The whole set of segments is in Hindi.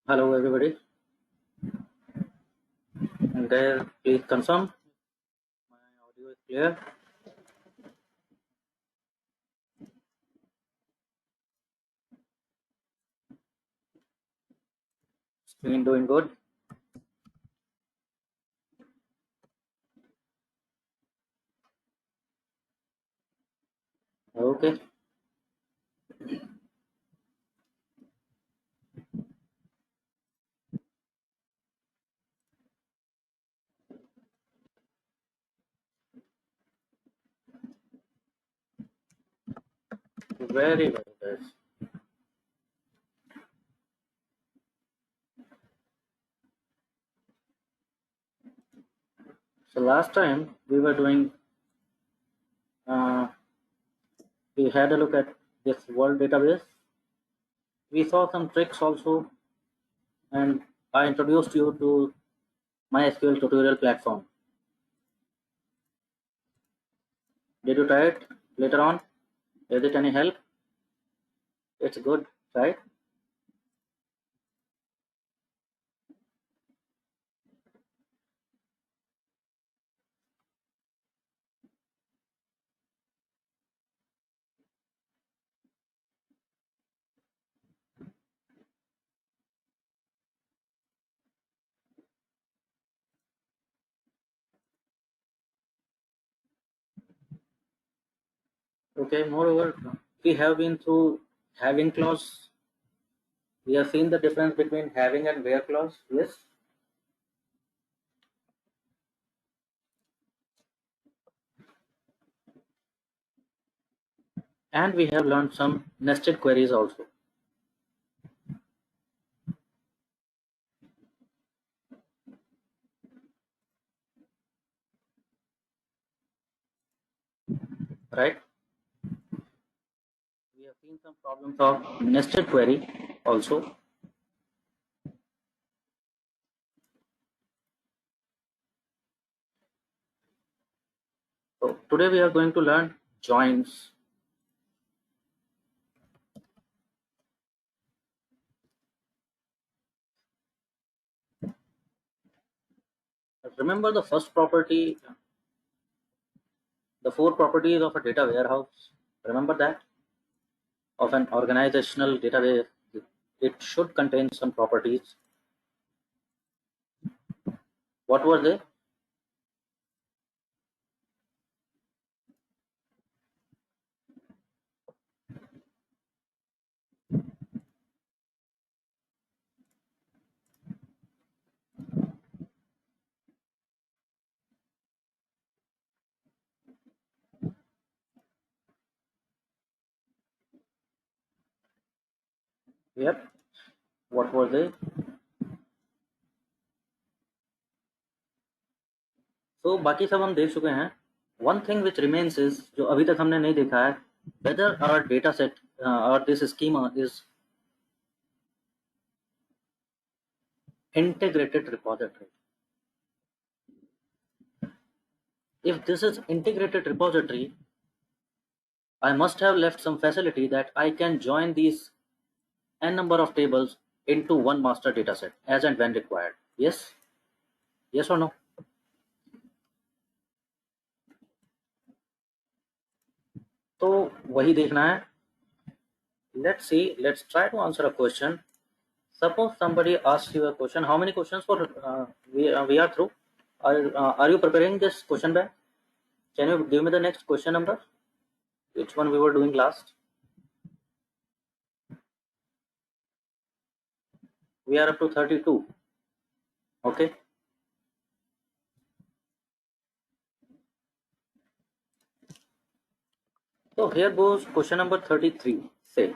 Hello, everybody. And there, please confirm my audio is clear. Screen doing good. Okay. Very well, guys. So last time we were doing, uh, we had a look at this world database. We saw some tricks also, and I introduced you to MySQL tutorial platform. Did you try it later on? Is it any help? It's good, right? Okay. Moreover, we have been through having clause. We have seen the difference between having and where clause. Yes. And we have learned some nested queries also. Right? We have seen some problems of nested query also. So today we are going to learn joins. Remember the first property, the four properties of a data warehouse. Remember that of an organizational database. It should contain some properties. What were they? Yep. What were they? So बाकी सब हम देख चुके हैं. One thing which remains is जो अभी तक हमने नहीं देखा है, whether our data set or this schema is integrated repository. If this is integrated repository, I must have left some facility that I can join these n number of tables into one master dataset as and when required. Yes? Yes or no? तो वही देखना है. Let's see. Let's try to answer a question. Suppose somebody asks you a question. How many questions for we are through? Are you preparing this question bank? Can you give me the next question number? Which one we were doing last? We are up to 32. Okay. So here goes question number 33. Say,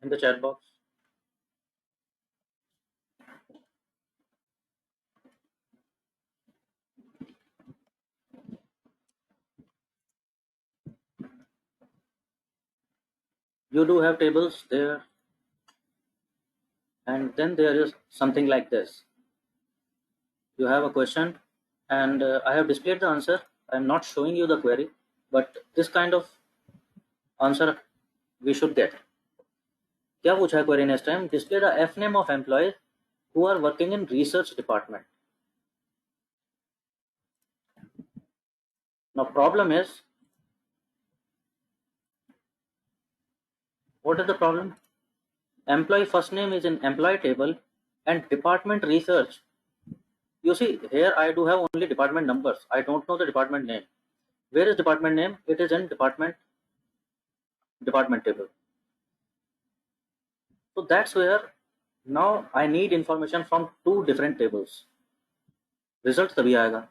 in the chat box. You do have tables there. and then there is something like this. You have a question, and I have displayed the answer. I'm not showing you the query, but this kind of answer we should get. क्या पूछा है query next time? Display the F name of employees who are working in research department. Now problem is, what is the problem? Employee first name is in employee table and department research. You see here I do have only department numbers. I don't know the department name. Where is department name? It is in department table. So that's where now I need information from two different tables. Result तभी आएगा,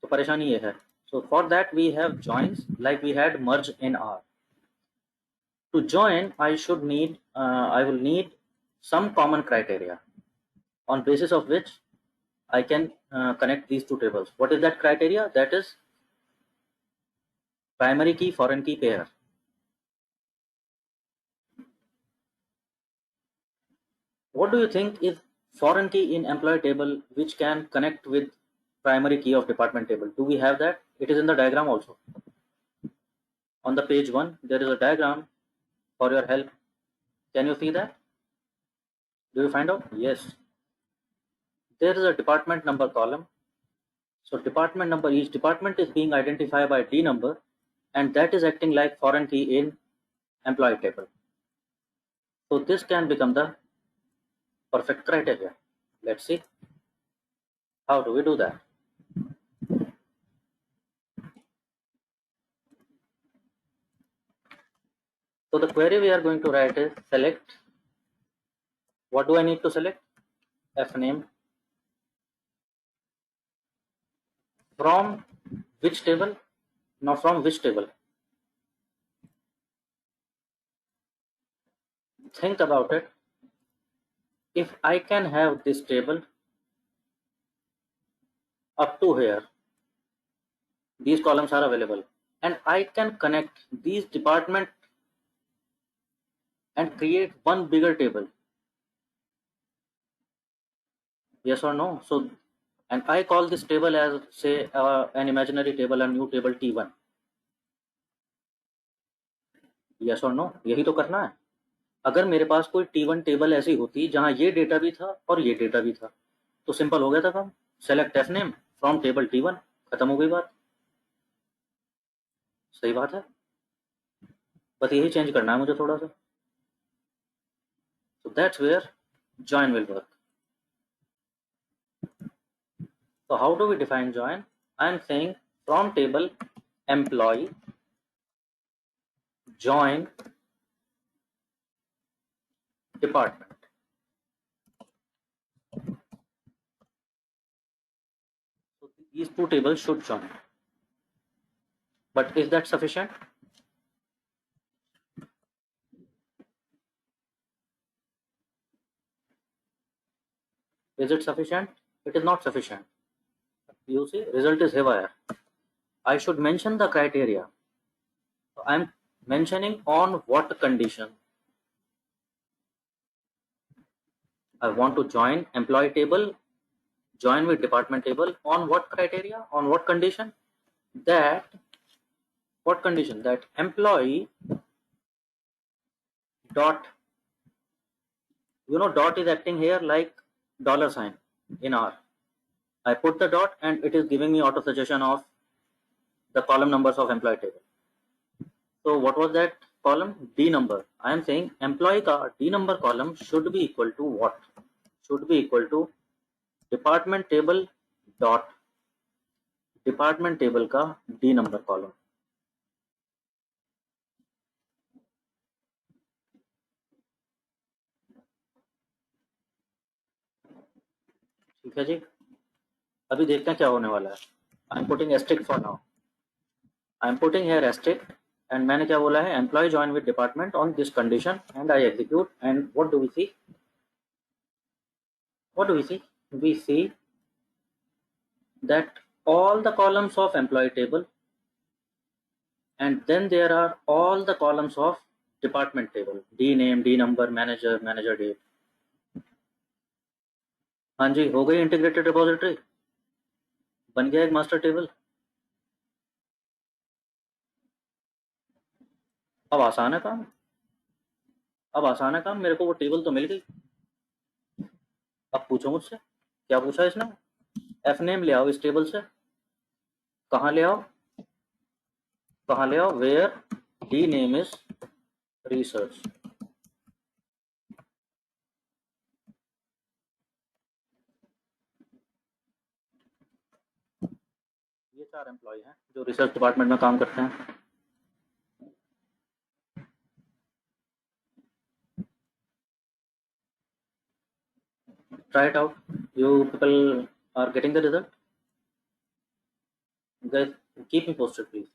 तो परेशानी ये है. So for that we have joins like we had merge in R. To join I will need some common criteria on basis of which I can connect these two tables. What is that criteria? That is primary key foreign key pair. What do you think is foreign key in employee table which can connect with primary key of department table? Do we have that? It is in the diagram also. On the page 1 there is a diagram for your help. Can you see that? Do you find out? Yes. There is a department number column. So department number, each department is being identified by D number, and that is acting like foreign key in employee table. So this can become the perfect criteria. Let's see. How do we do that? So the query we are going to write is select. What do I need to select? F name. From which table? Now from which table? Think about it. If I can have this table up to here, these columns are available, and I can connect these department and create one bigger table. Yes or no? So, and I call this table as say an imaginary table, a new table T1. Yes or no? यही तो करना है. अगर मेरे पास कोई T1 टेबल ऐसी होती जहां ये डेटा भी था और ये डेटा भी था, तो सिंपल हो गया था काम. Select F name from table T1, खत्म हो गई बात. सही बात है, बस यही चेंज करना है मुझे थोड़ा सा. So that's where join will work. So how do we define join? I am saying from table employee join department. So these two tables should join. But is that sufficient? Is it sufficient? It is not sufficient. You see, result is haywire. I should mention the criteria. So I am mentioning on what condition. I want to join employee table, join with department table on what criteria, on what condition? That, what condition? That employee dot, dot is acting here like dollar sign in R. I put the dot and it is giving me auto suggestion of the column numbers of employee table. So what was that column? D number. I am saying employee का D number column should be equal to what? Should be equal to department table dot department table का D number column. ठीक है जी, अभी देखते हैं क्या होने वाला है. I am putting asterisk for now. I am putting here asterisk and मैंने क्या बोला है? Employee join with department on this condition and I execute. And what do we see? What do we see? We see that all the columns of employee table, and then there are all the columns of department table, D name, D number, manager, manager date. हाँ जी, हो गई इंटीग्रेटेड रिपोजिटरी, बन गया एक मास्टर टेबल। अब आसान है काम, अब आसान है काम, मेरे को वो टेबल तो मिल गई। अब पूछो मुझसे, क्या पूछा इसने? एफ नेम ले आओ इस टेबल से। कहाँ ले आओ, कहाँ ले आओ? Where D name is research. ये 4 एम्प्लॉय हैं जो रिसर्च डिपार्टमेंट में काम करते हैं। Try it out. You people are getting the result. Guys, keep me posted, please.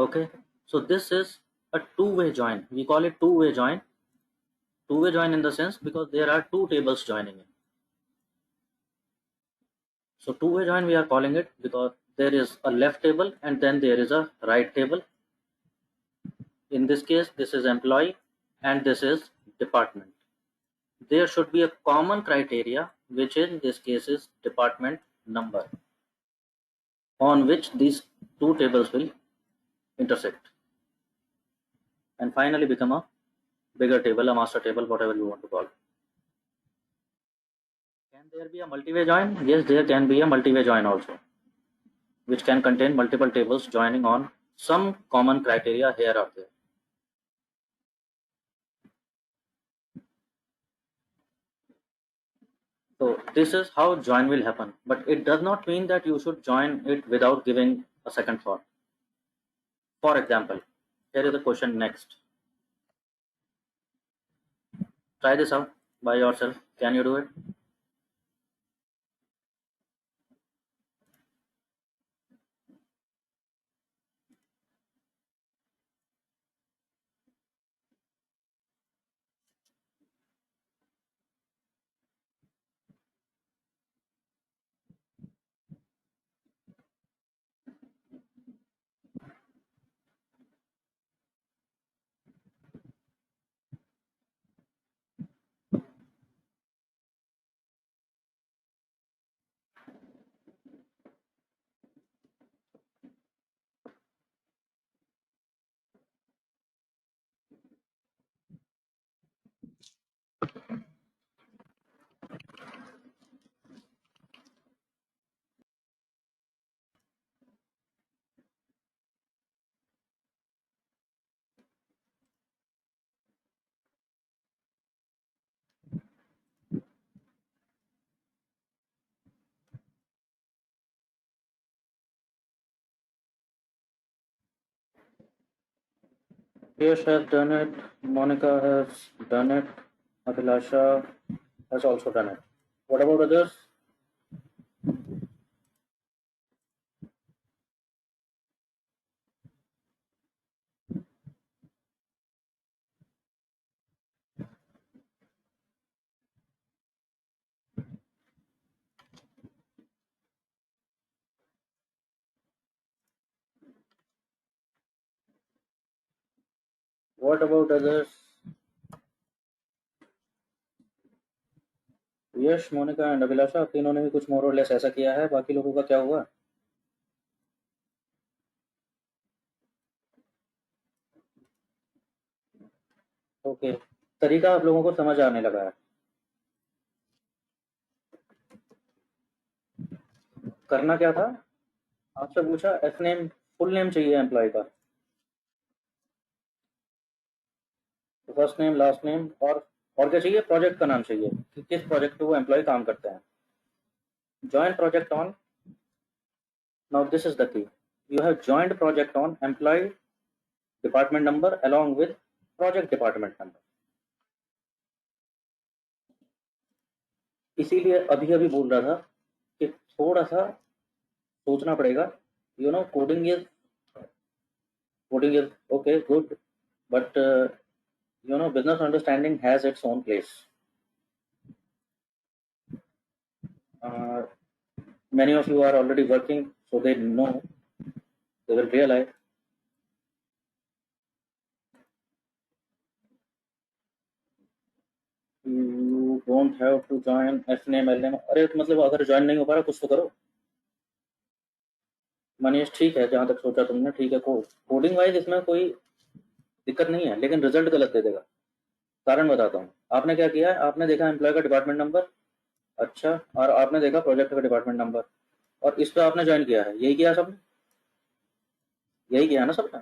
Okay. So this is a two-way join. We call it two-way join. Two-way join in the sense because there are two tables joining in. So two-way join we are calling it because there is a left table and then there is a right table. In this case, this is employee and this is department. There should be a common criteria, which in this case is department number, on which these two tables will intersect and finally become a bigger table, a master table, whatever you want to call it. Can there be a multi-way join? Yes, there can be a multi-way join also, which can contain multiple tables joining on some common criteria here or there. So this is how join will happen, but it does not mean that you should join it without giving a second thought. For example, here is the question next. Try this out by yourself. Can you do it? Yash has done it. Monica has done it. Abhilasha has also done it. What about others? What about others? Yash, Monika and Abhilasha, तीनों ने भी कुछ मोर और लेस ऐसा किया है, बाकी लोगों का क्या हुआ? ओके, तरीका आप लोगों को समझ आने लगा है। करना क्या था, आपसे पूछा एफ नेम, फुल नेम चाहिए एम्प्लॉय का, फर्स्ट नेम लास्ट नेम, और क्या चाहिए, प्रोजेक्ट का नाम चाहिए कि किस प्रोजेक्ट पे वो एम्प्लॉय काम करते हैं. Join project on, now this is the key, you have joined project on employee department number along with project department number. इसीलिए अभी अभी बोल रहा था कि थोड़ा सा सोचना पड़ेगा. You know coding is okay good, but you know business understanding has its own place. uh, Many of you are already working, so they know, they will realize. You don't have to join F name L name. अरे तो मतलब अगर ज्वाइन नहीं हो पा रहा कुछ तो करो. मनीष ठीक है, जहां तक सोचा तुमने ठीक है, कोडिंग वाइज इसमें कोई दिक्कत नहीं है, लेकिन रिजल्ट गलत दे देगा. कारण बताता हूँ. आपने क्या किया है, आपने देखा एम्प्लॉय का डिपार्टमेंट नंबर, अच्छा, और आपने देखा प्रोजेक्ट का डिपार्टमेंट नंबर, और इस पे आपने ज्वाइन किया है. यही किया सबने, यही किया है ना सबने.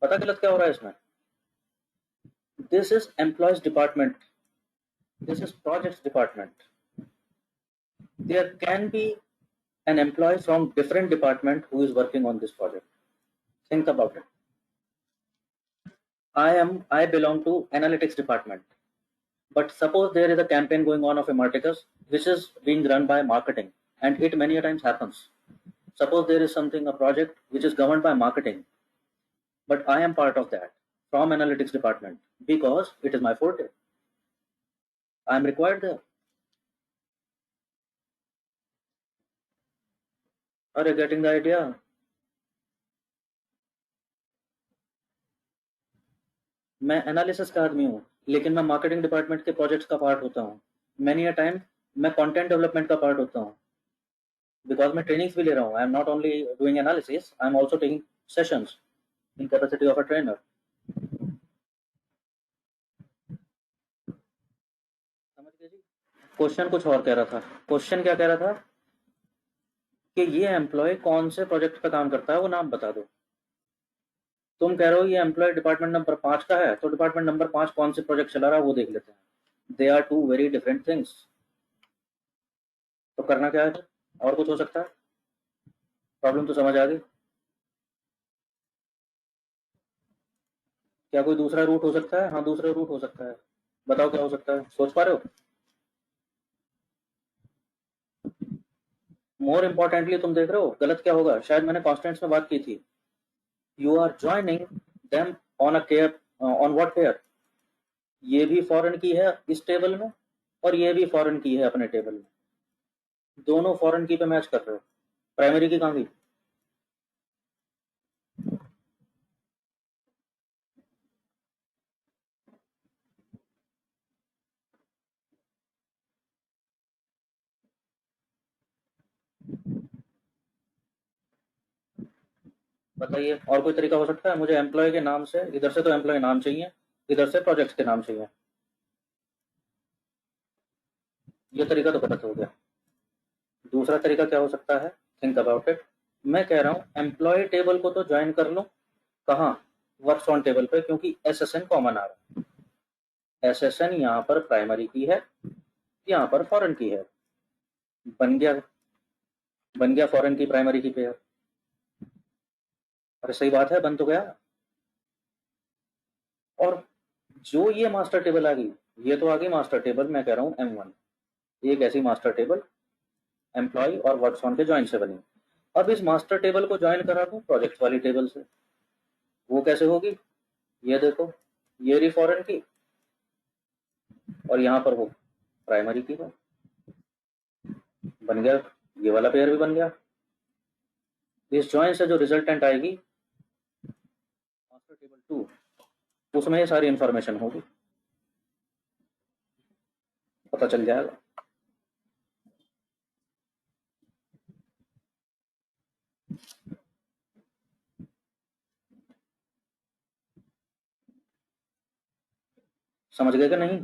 पता गलत क्या हो रहा है इसमें. This is employees department, this is projects department. There can be an employee from different department who is working on this project. Think about it. I belong to analytics department, but suppose there is a campaign going on of Emarticus which is being run by marketing, and it many a times happens. Suppose there is something, a project which is governed by marketing, but I am part of that from analytics department because it is my forte. I am required there. Are you getting the idea? मैं एनालिसिस का आदमी हूँ, लेकिन मैं मार्केटिंग डिपार्टमेंट के प्रोजेक्ट्स का पार्ट होता हूँ. मैनी अ टाइम मैं कंटेंट डेवलपमेंट का पार्ट होता हूँ, बिकॉज मैं ट्रेनिंग्स भी ले रहा हूँ. आई am not only doing analysis, I am also taking sessions in capacity of a trainer. समझ गए जी. क्वेश्चन कुछ और कह रहा था. क्वेश्चन क्या कह रहा था कि ये एम्प्लॉय कौन से प्रोजेक्ट पे काम करता है, वो नाम बता दो. तुम कह रहे हो ये एम्प्लॉय डिपार्टमेंट नंबर 5 का है, तो डिपार्टमेंट नंबर 5 कौन से प्रोजेक्ट चला रहा है वो देख लेते हैं. They are two very different things. तो करना क्या है फिर, और कुछ हो सकता है. प्रॉब्लम तो समझ आ गई. क्या कोई दूसरा रूट हो सकता है. हाँ दूसरा रूट हो सकता है. बताओ क्या हो सकता है, सोच पा रहे हो. मोर इम्पोर्टेंटली तुम देख रहे हो गलत क्या होगा. शायद मैंने कॉन्स्टेंट्स में बात की थी. You are joining them on a care, on what pair. ये भी फॉरेन की है इस टेबल में, और ये भी फॉरेन की है अपने टेबल में. दोनों फॉरेन की पे मैच कर रहे हो. प्राइमरी की कहाँ गई. बताइए और कोई तरीका हो सकता है. मुझे एम्प्लॉय के नाम से, इधर से तो एम्प्लॉय नाम चाहिए, इधर से प्रोजेक्ट के नाम चाहिए. ये तरीका तो गलत हो गया. दूसरा तरीका क्या हो सकता है, थिंक अबाउट इट. मैं कह रहा हूँ एम्प्लॉय टेबल को तो ज्वाइन कर लो. कहाँ, वर्क्स ऑन टेबल पे, क्योंकि एस एस एन कॉमन आ रहा है. एस एस एन यहाँ पर प्राइमरी की है, यहाँ पर फॉरेन की है. बन गया, बन गया फॉरेन की प्राइमरी की पेयर. अरे सही बात है, बन तो गया. और जो ये मास्टर टेबल आ गई, ये तो आ गई मास्टर टेबल. मैं कह रहा हूँ M1 एक ऐसी मास्टर टेबल एम्प्लॉय और वर्क्स ऑन के ज्वाइन से बनी. अब इस मास्टर टेबल को ज्वाइन करा दूं प्रोजेक्ट वाली टेबल से. वो कैसे होगी, ये देखो, ये रही फॉरेन की, और यहाँ पर वो प्राइमरी की है. बन गया, ये वाला पेयर भी बन गया. इस ज्वाइन से जो रिजल्टेंट आएगी मास्टर टेबल 2, उसमें ये सारी इंफॉर्मेशन होगी, पता चल जाएगा. समझ गए कि नहीं,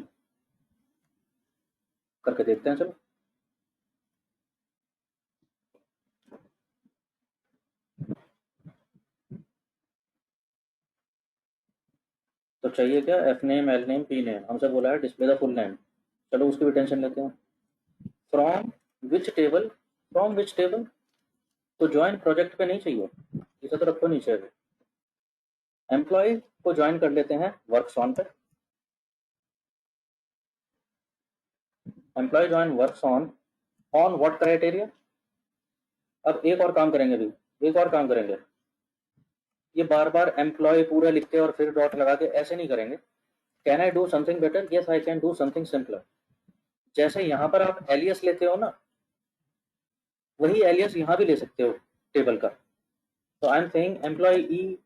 करके देखते हैं चलो. चाहिए क्या, F name, L name, P name, हमसे बोला है डिस्प्ले द फुल नेम। चलो उसकी भी टेंशन लेते हैं। From which table, from which table, तो ज्वाइन प्रोजेक्ट पे नहीं चाहिए, इसे तो रखो नीचे अभी। एम्प्लॉय को ज्वाइन कर लेते हैं वर्क्स ऑन पे। Employee join works on what criteria. अब एक और काम करेंगे अभी, एक और काम करेंगे। ये बार बार एम्प्लॉय पूरा लिखते और फिर डॉट लगा के ऐसे नहीं करेंगे। Can I do something better, yes I can do something simpler. जैसे यहां पर आप एलियस लेते हो ना, वही एलियस यहां भी ले सकते हो टेबल का। तो I am saying employee E,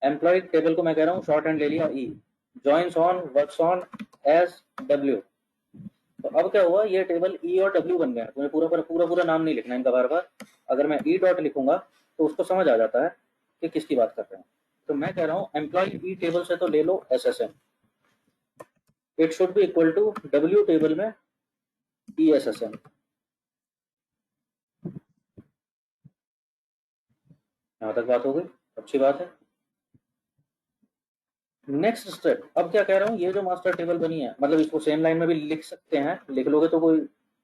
employee table को मैं कह रहा हूँ शॉर्ट हैंड ले लिया E, joins on works on as W. तो अब क्या हुआ, ये टेबल ई और डब्ल्यू बन गया। तुम्हें पूरा पूरा पूरा पूरा नाम नहीं लिखना इनका बार बार। अगर मैं ई डॉट लिखूंगा तो उसको समझ आ जाता है कि किसकी बात कर रहे हैं। तो मैं कह रहा हूँ एम्प्लॉय ई टेबल से तो ले लो S S M, it should be equal to W table में ई एस एस एम। यहां तक बात हो गई, अच्छी बात है। नेक्स्ट स्टेप, अब क्या कह रहा हूँ, ये जो मास्टर टेबल बनी है, मतलब इसको सेम लाइन में भी लिख सकते हैं, लिख लोगे तो कोई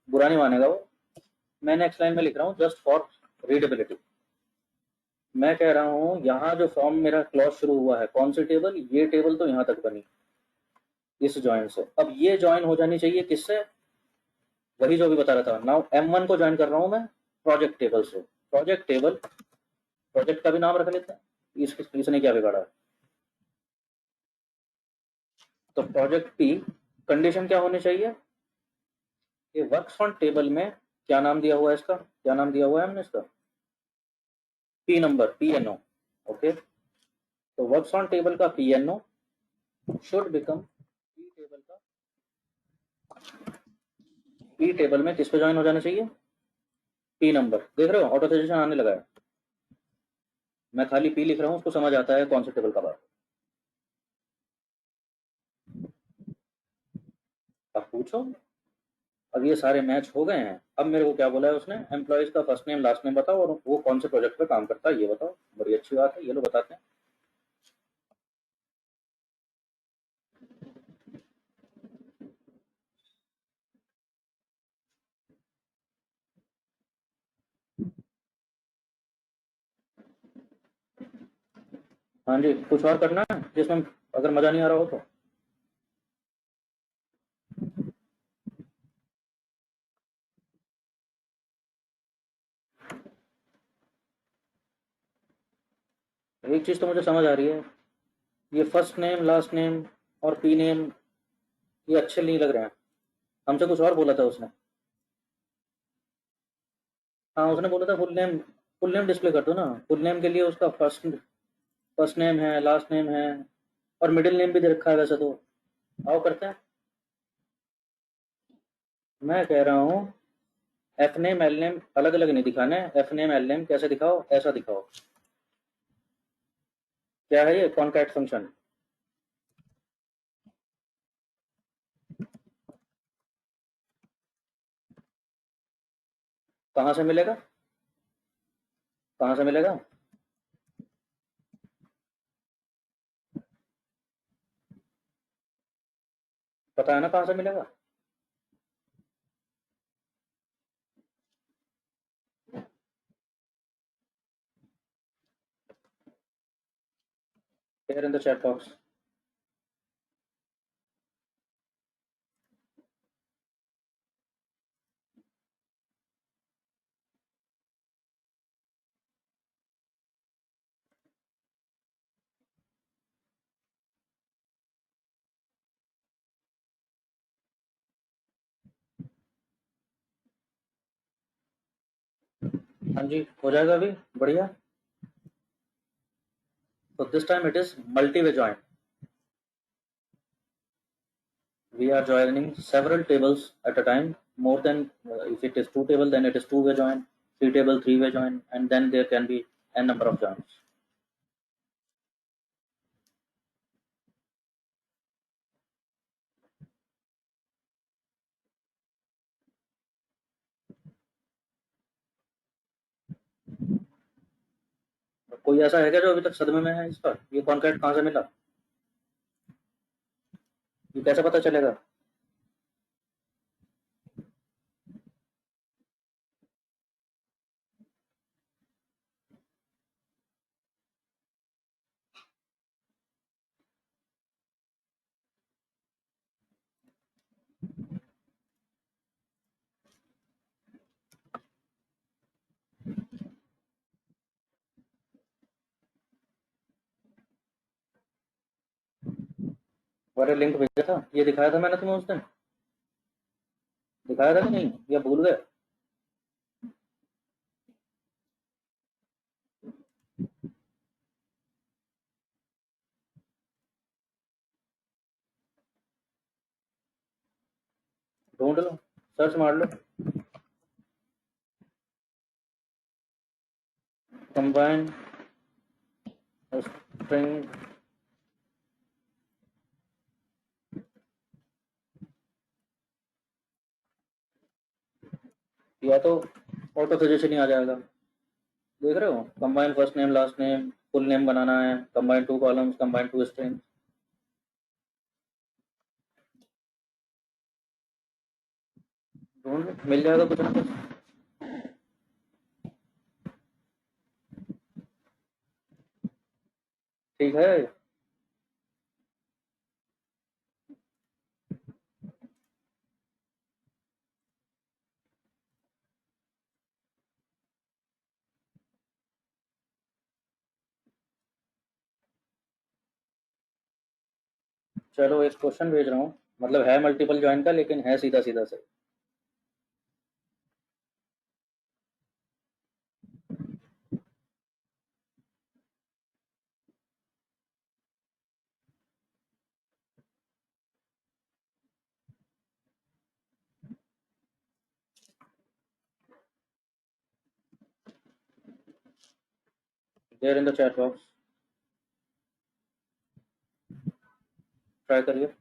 बुरा नहीं मानेगा वो। मैं नेक्स्ट लाइन में लिख रहा हूँ जस्ट फॉर रीडेबिलिटी। मैं कह रहा हूँ यहाँ जो फॉर्म मेरा क्लॉज शुरू हुआ है, कौन सी टेबल, ये टेबल तो यहाँ तक बनी इस ज्वाइन से। अब ये ज्वाइन हो जानी चाहिए किससे, वही जो भी बता रहा था। नाउ M1 को ज्वाइन कर रहा हूँ मैं प्रोजेक्ट टेबल से। प्रोजेक्ट टेबल, प्रोजेक्ट का भी नाम रख लेते हैं, इसने क्या बिगाड़ा है। तो प्रोजेक्ट पी, कंडीशन क्या होनी चाहिए, ये वर्क्स ऑन टेबल में क्या नाम दिया हुआ है इसका, क्या नाम दिया हुआ है हमने इसका, पी नंबर, PNO। ओके, तो वर्क्स ऑन टेबल का PNO should become P table का, पी टेबल में किस पे ज्वाइन हो जाना चाहिए, पी नंबर। देख रहे हो ऑटो सजेशन आने लगा है। मैं खाली पी लिख रहा हूँ, उसको समझ आता है कौन से टेबल का बात। अब पूछो, अब ये सारे मैच हो गए हैं। अब मेरे को क्या बोला है उसने, एम्प्लॉयज का फर्स्ट नेम लास्ट नेम बताओ और वो कौन से प्रोजेक्ट पे काम करता है ये बताओ। बड़ी अच्छी बात है, ये लोग बताते हैं। हाँ जी, कुछ और करना है जिसमें अगर मजा नहीं आ रहा हो तो। एक चीज तो मुझे समझ आ रही है, ये फर्स्ट नेम लास्ट नेम और पी नेम ये अच्छे नहीं लग रहे हैं। हमसे कुछ और बोला था उसने। हाँ उसने बोला था full name, full name display कर दो ना। फुल नेम के लिए उसका फर्स्ट, फर्स्ट नेम है, लास्ट नेम है और मिडिल नेम भी दे रखा है वैसे तो। आओ करते हैं। मैं कह रहा हूँ एफ नेम एल नेम अलग अलग नहीं दिखाने, एफ नेम एल नेम कैसे दिखाओ, ऐसा दिखाओ। क्या है ये कॉन्कैट फंक्शन, कहाँ से मिलेगा, कहाँ से मिलेगा, पता है ना कहाँ से मिलेगा। Share in the chat box. हाँ जी हो जाएगा अभी, बढ़िया। तो this time it is multi way join. We are joining several tables at a time. More than if it is two table, then it is two-way join. Three table, three-way join, and then there can be n number of joins. कोई ऐसा है क्या जो अभी तक सदमे में है इस पर, ये कॉन्ट्रैक्ट कहाँ से मिला। ये कैसे पता चलेगा? अरे लिंक भेजा था, ये दिखाया था मैंने तुम्हें उस दिन, दिखाया था कि नहीं, या भूल गए? ढूंढ लो, सर्च मार लो, कंबाइन स्ट्रिंग। या तो ऑटो सजेशन ही आ जाएगा। देख रहे हो, combine first name last name, full name बनाना है, combine two columns, combine two string. ढूंढ लो, मिल जाएगा कुछ ना कुछ। ठीक है। चलो एक क्वेश्चन भेज रहा हूँ, मतलब है मल्टीपल ज्वाइन का, लेकिन है सीधा सीधा से। There in the chat box, try करिए।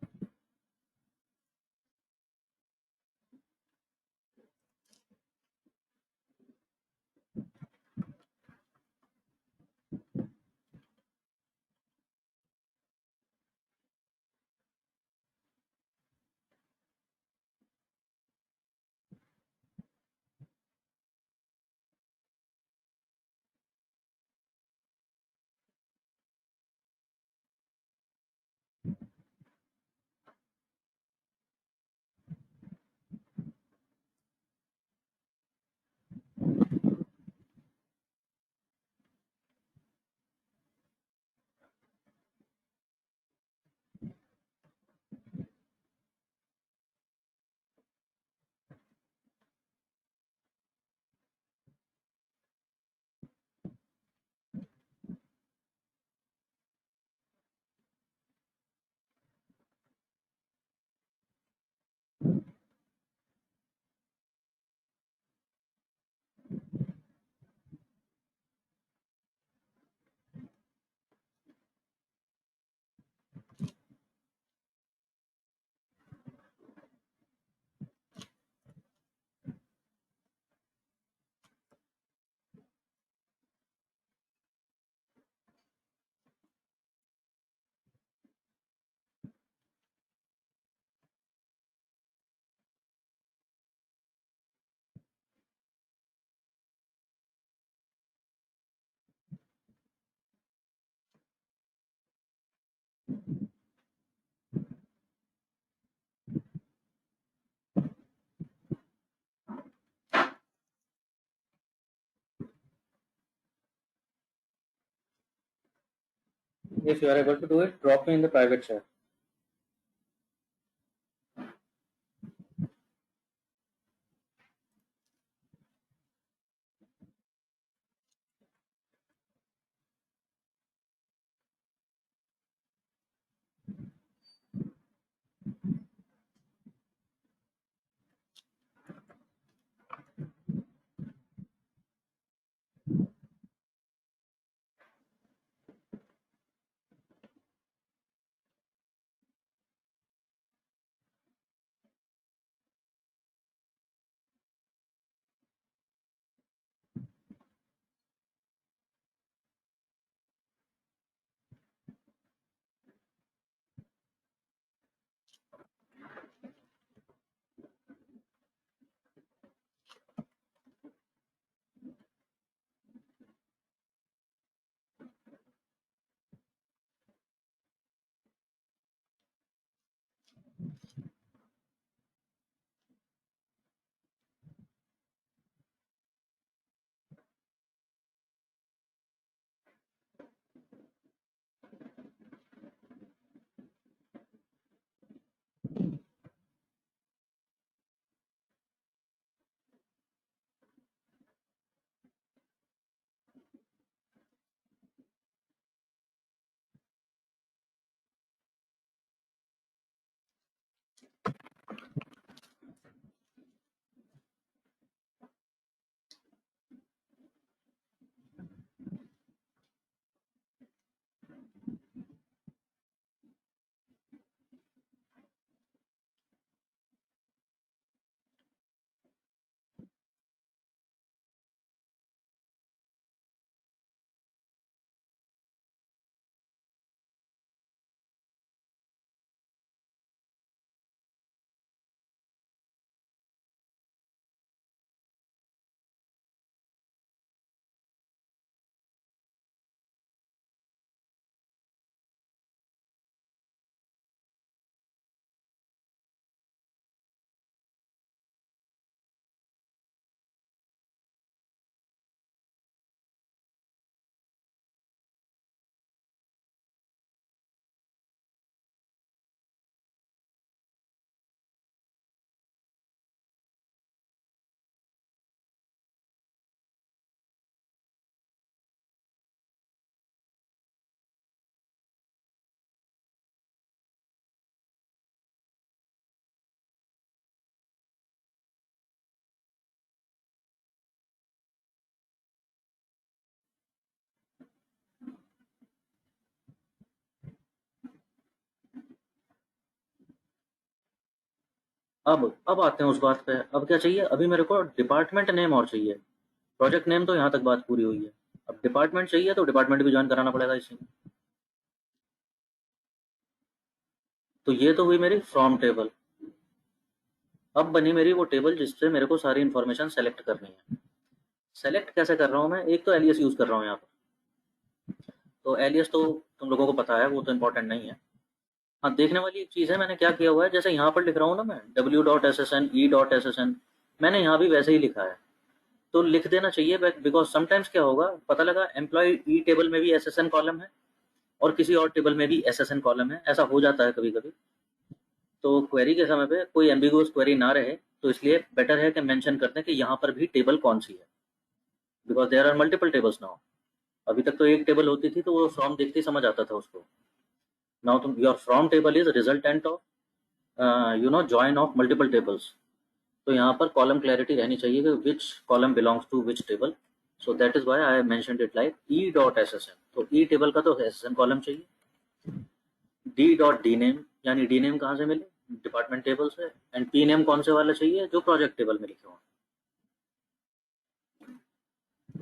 If you are able to do it, drop me in the private chat. अब आते हैं उस बात पे। अब क्या चाहिए, अभी मेरे को डिपार्टमेंट नेम और चाहिए। प्रोजेक्ट नेम तो यहाँ तक बात पूरी हुई है। अब डिपार्टमेंट चाहिए तो डिपार्टमेंट भी ज्वाइन कराना पड़ेगा इसी में। तो ये तो हुई मेरी फ्रॉम टेबल। अब बनी मेरी वो टेबल जिससे मेरे को सारी इन्फॉर्मेशन सेलेक्ट करनी है। सेलेक्ट कैसे कर रहा हूँ मैं, एक तो एलियस यूज कर रहा हूँ यहाँ पर। तो एलियस तो तुम लोगों को पता है, वो तो इम्पोर्टेंट नहीं है। हाँ, देखने वाली एक चीज़ है, मैंने क्या किया हुआ है, जैसे यहाँ पर लिख रहा हूँ ना मैं w.ssn e.ssn, मैंने यहाँ भी वैसे ही लिखा है। तो लिख देना चाहिए, बिकॉज समटाइम्स क्या होगा, पता लगा एम्प्लॉय ई टेबल में भी एस कॉलम है और किसी और टेबल में भी एस कॉलम है, ऐसा हो जाता है कभी कभी। तो क्वेरी के समय पे कोई एम्बिगुअस क्वेरी ना रहे, तो इसलिए बेटर है कि मेंशन कर दें कि यहाँ पर भी टेबल कौन सी है, because there are multiple tables now. अभी तक तो एक टेबल होती थी तो वो फ्रॉम देखते ही समझ आता था उसको। नाउ तुम your from table is resultant of join of multiple tables. तो यहाँ पर कॉलम क्लैरिटी रहनी चाहिए कि which column belongs to which table. So that is why I mentioned it like E dot S S N. तो ई टेबल का तो एस एस एन कॉलम चाहिए। डी डॉट डी नेम, यानी डी नेम कहाँ से मिले, डिपार्टमेंट टेबल से। एंड पी नेम कौन से वाला चाहिए, जो प्रोजेक्ट टेबल में लिखे हो।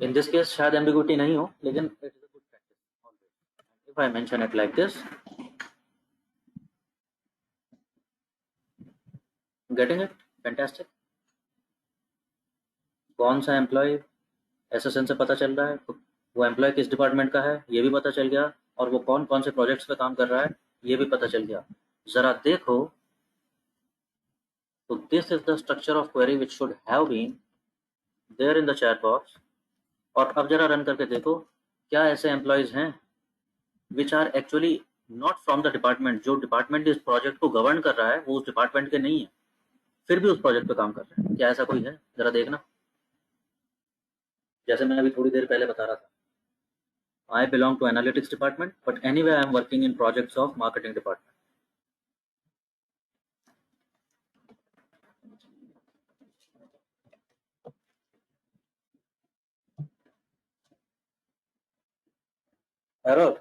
इन दिस केस शायद एम्बिग्यूटी नहीं हो, लेकिन it is a good practice if I mention it like this. Getting it, fantastic. कौन सा एम्प्लॉय एसएसएन से पता चल रहा है, वो एम्प्लॉय किस डिपार्टमेंट का है ये भी पता चल गया, और वो कौन कौन से प्रोजेक्ट्स पे काम कर रहा है ये भी पता चल गया। जरा देखो, तो this is the structure of query which should have been there in the chat box. और अब जरा रन करके देखो, क्या ऐसे एम्प्लॉयज हैं which are actually not from the department, जो डिपार्टमेंट इस प्रोजेक्ट को गवर्न कर रहा है वो उस डिपार्टमेंट के नहीं है, फिर भी उस प्रोजेक्ट पे काम कर रहे हैं, क्या ऐसा कोई है, जरा देखना। जैसे मैं अभी थोड़ी देर पहले बता रहा था, I belong to analytics department, but anyway I am working in projects of marketing department. Error,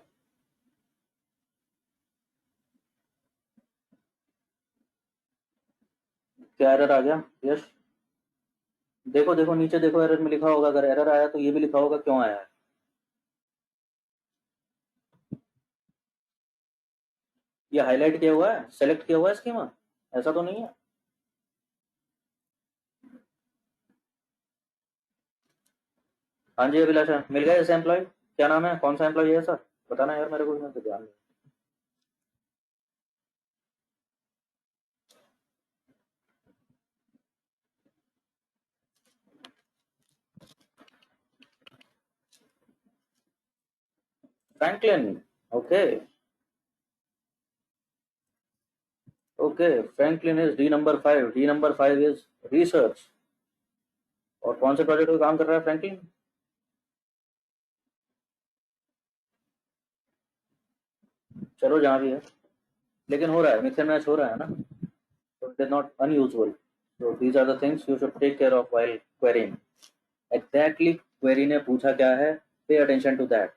क्या एरर आ गया, यस? देखो देखो नीचे देखो, एरर में लिखा होगा, अगर एरर आया तो ये भी लिखा होगा क्यों आया है। ये हाईलाइट किया हुआ है, सेलेक्ट किया हुआ है स्कीमा, ऐसा तो नहीं है? हाँ जी अभिलाषा, मिल गया ऐसे एम्प्लॉय, क्या नाम है, कौन सा एम्प्लॉय है सर, बताना यार मेरे को, मैं तो ध्यान नहीं। Franklin, okay. Okay, Franklin is D number 5 is research. और कौन से प्रोजेक्ट पे काम कर रहा है फ्रैंकलिन? चलो जहाँ भी है, लेकिन हो रहा है, मिक्स एंड मैच हो रहा है ना, so it is not unusual. So these are the things you should take care of while querying. Exactly query ने पूछा क्या है, pay attention to that.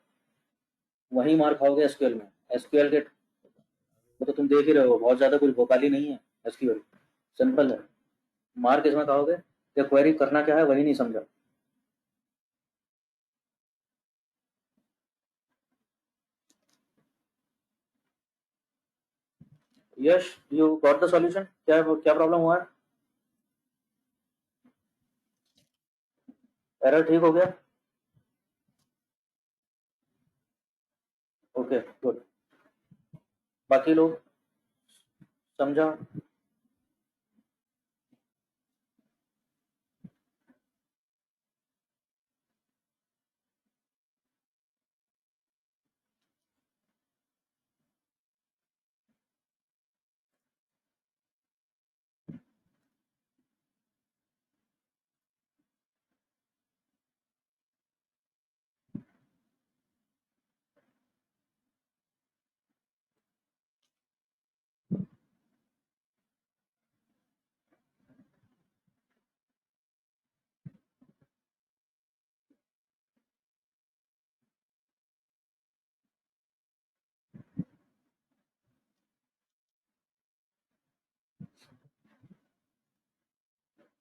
वही मार खाओगे एसक्यूएल में। एसक्यूएल के वो तो तुम देख ही रहे हो, बहुत ज्यादा कुछ भोकाली नहीं है एसक्यूएल, सिंपल है। मार किसमें खाओगे कि क्वेरी करना क्या है वही नहीं समझा। यश, यू गॉट द सॉल्यूशन, क्या क्या प्रॉब्लम हुआ है? एरर ठीक हो गया? Okay good. बाकी लोग समझा?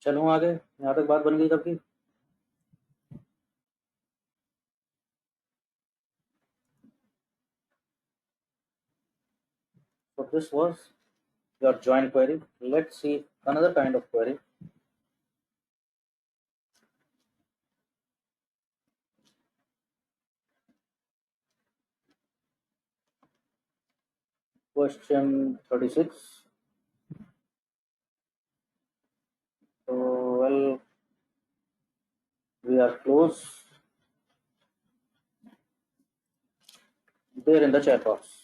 चलूँ आगे, यहाँ तक बात बन गई कब की। So this was your join query. Let's see another kind of query. Question 36. So, well, we are close. There in the chat box.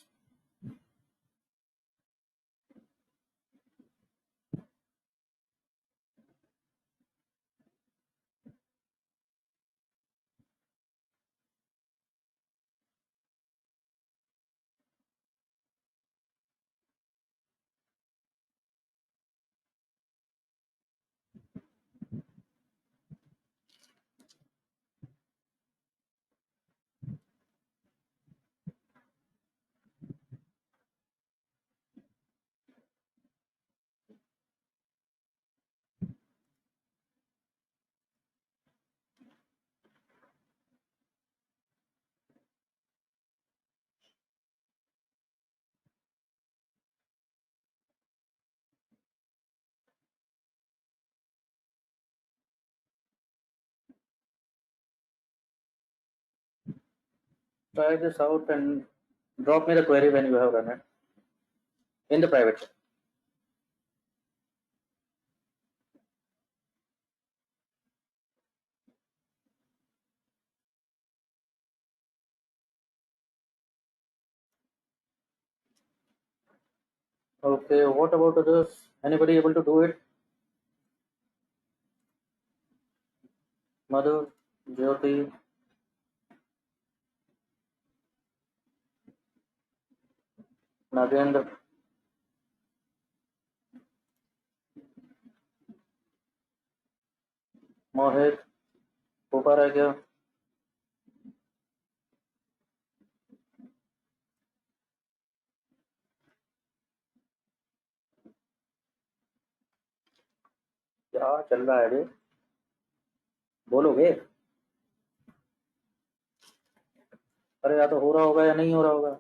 Try this out and drop me the query when you have run it in the private chat. Okay, what about this? Anybody able to do it? Madhu, Jyoti, Nagendra, Mohit, ऊपर आ गया। क्या चल रहा है बे? बोलोगे? अरे या तो हो रहा होगा या नहीं हो रहा होगा।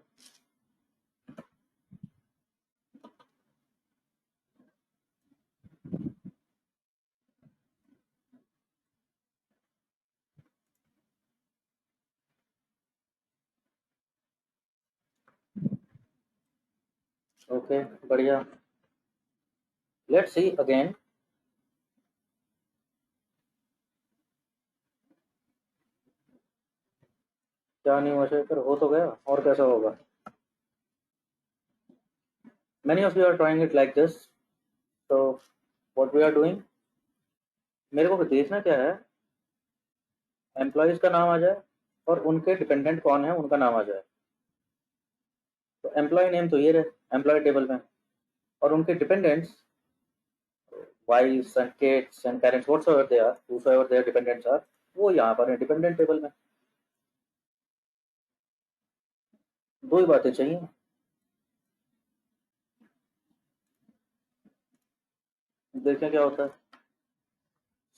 ओके, बढ़िया। Let's see again. क्या नहीं हुआ शेखर? हो तो गया, और कैसा होगा? Many of you are trying it like this. So what we are doing, मेरे को देखना क्या है, एम्प्लॉयज का नाम आ जाए और उनके डिपेंडेंट कौन है उनका नाम आ जाए। तो एम्प्लॉय नेम तो ये रहे एम्प्लॉय टेबल में, और उनके dependents wifes and kids and parents whatsoever they are, whosoever their dependents are, वो यहाँ पर है डिपेंडेंट टेबल में। दो ही बातें चाहिए। देखें क्या होता है।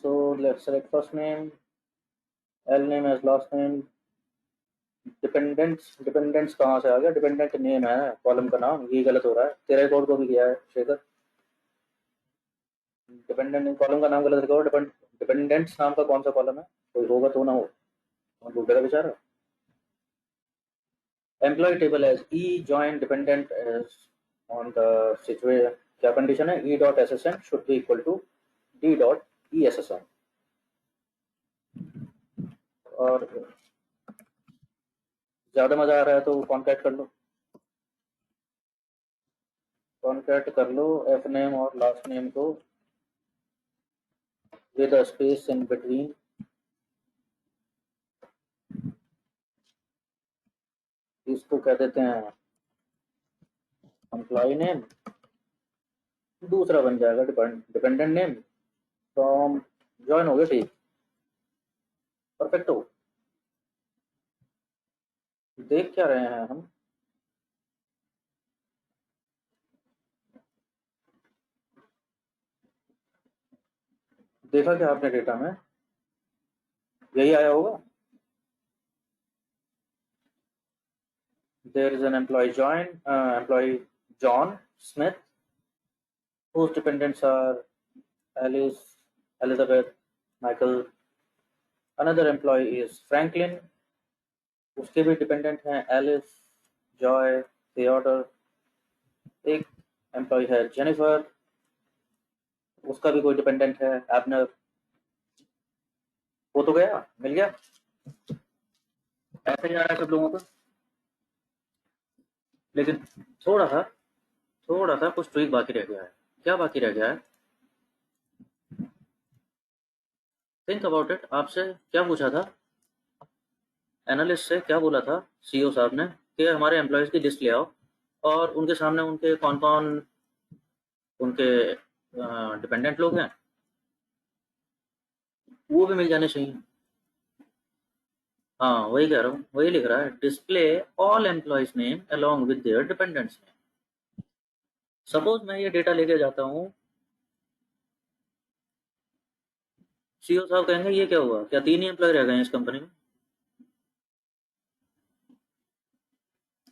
So let's select first name, L name as last name, dependents कहाँ से आ गया? डिपेंडेंट नेम है कॉलम का नाम, ये गलत हो रहा है। तेरा रिकॉर्ड को भी किया है शेखर। डिपेंडेंट कॉलम का नाम गलत रिकॉर्ड। डिपेंडेंट्स नाम का कौन सा कॉलम है? कोई होगा तो ना हो, तो ढूंढेगा बेचारा। Employee table as E join dependent as on the situation. क्या कंडीशन है? E dot S S N should be equal to D dot E S S N. और ज्यादा मजा आ रहा है तो कॉन्टैक्ट कर लो, कॉन्टैक्ट कर लो एफ नेम और लास्ट नेम को with a space in between. इसको कह देते हैं एम्प्लॉय नेम, दूसरा बन जाएगा डिपेंडेंट नेम। फ्रॉम ज्वाइन हो गया, ठीक, परफेक्ट हो। देख क्या रहे हैं हम? देखा क्या आपने डेटा में? यही आया होगा। There is an employee John Smith, whose dependents are Alice, Elizabeth, Michael. Another employee is Franklin, उसके भी डिपेंडेंट हैं एलिस, जॉय, थियोडर। एक एम्प्लॉय है जेनिफर, उसका भी कोई डिपेंडेंट है एबनर। वो तो गया, मिल गया। ऐसे ही आ रहा है सब लोगों का, लेकिन थोड़ा सा कुछ ट्रिक बाकी रह गया है। क्या बाकी रह गया है? Think about it. आपसे क्या पूछा था एनालिस्ट से? क्या बोला था सीईओ साहब ने कि हमारे एम्प्लॉयज़ की लिस्ट ले आओ और उनके सामने उनके कौन-कौन उनके डिपेंडेंट लोग हैं, वो भी मिल जाने चाहिए। हाँ, वही कह रहा हूँ, वही लिख रहा है, display all employees name along with their dependents name. Suppose मैं ये डेटा लेके जाता हूँ, सीईओ साहब कहेंगे ये क्या हुआ? क्या 3 ही एम्प्लॉय रह गए हैं इस कंपनी में?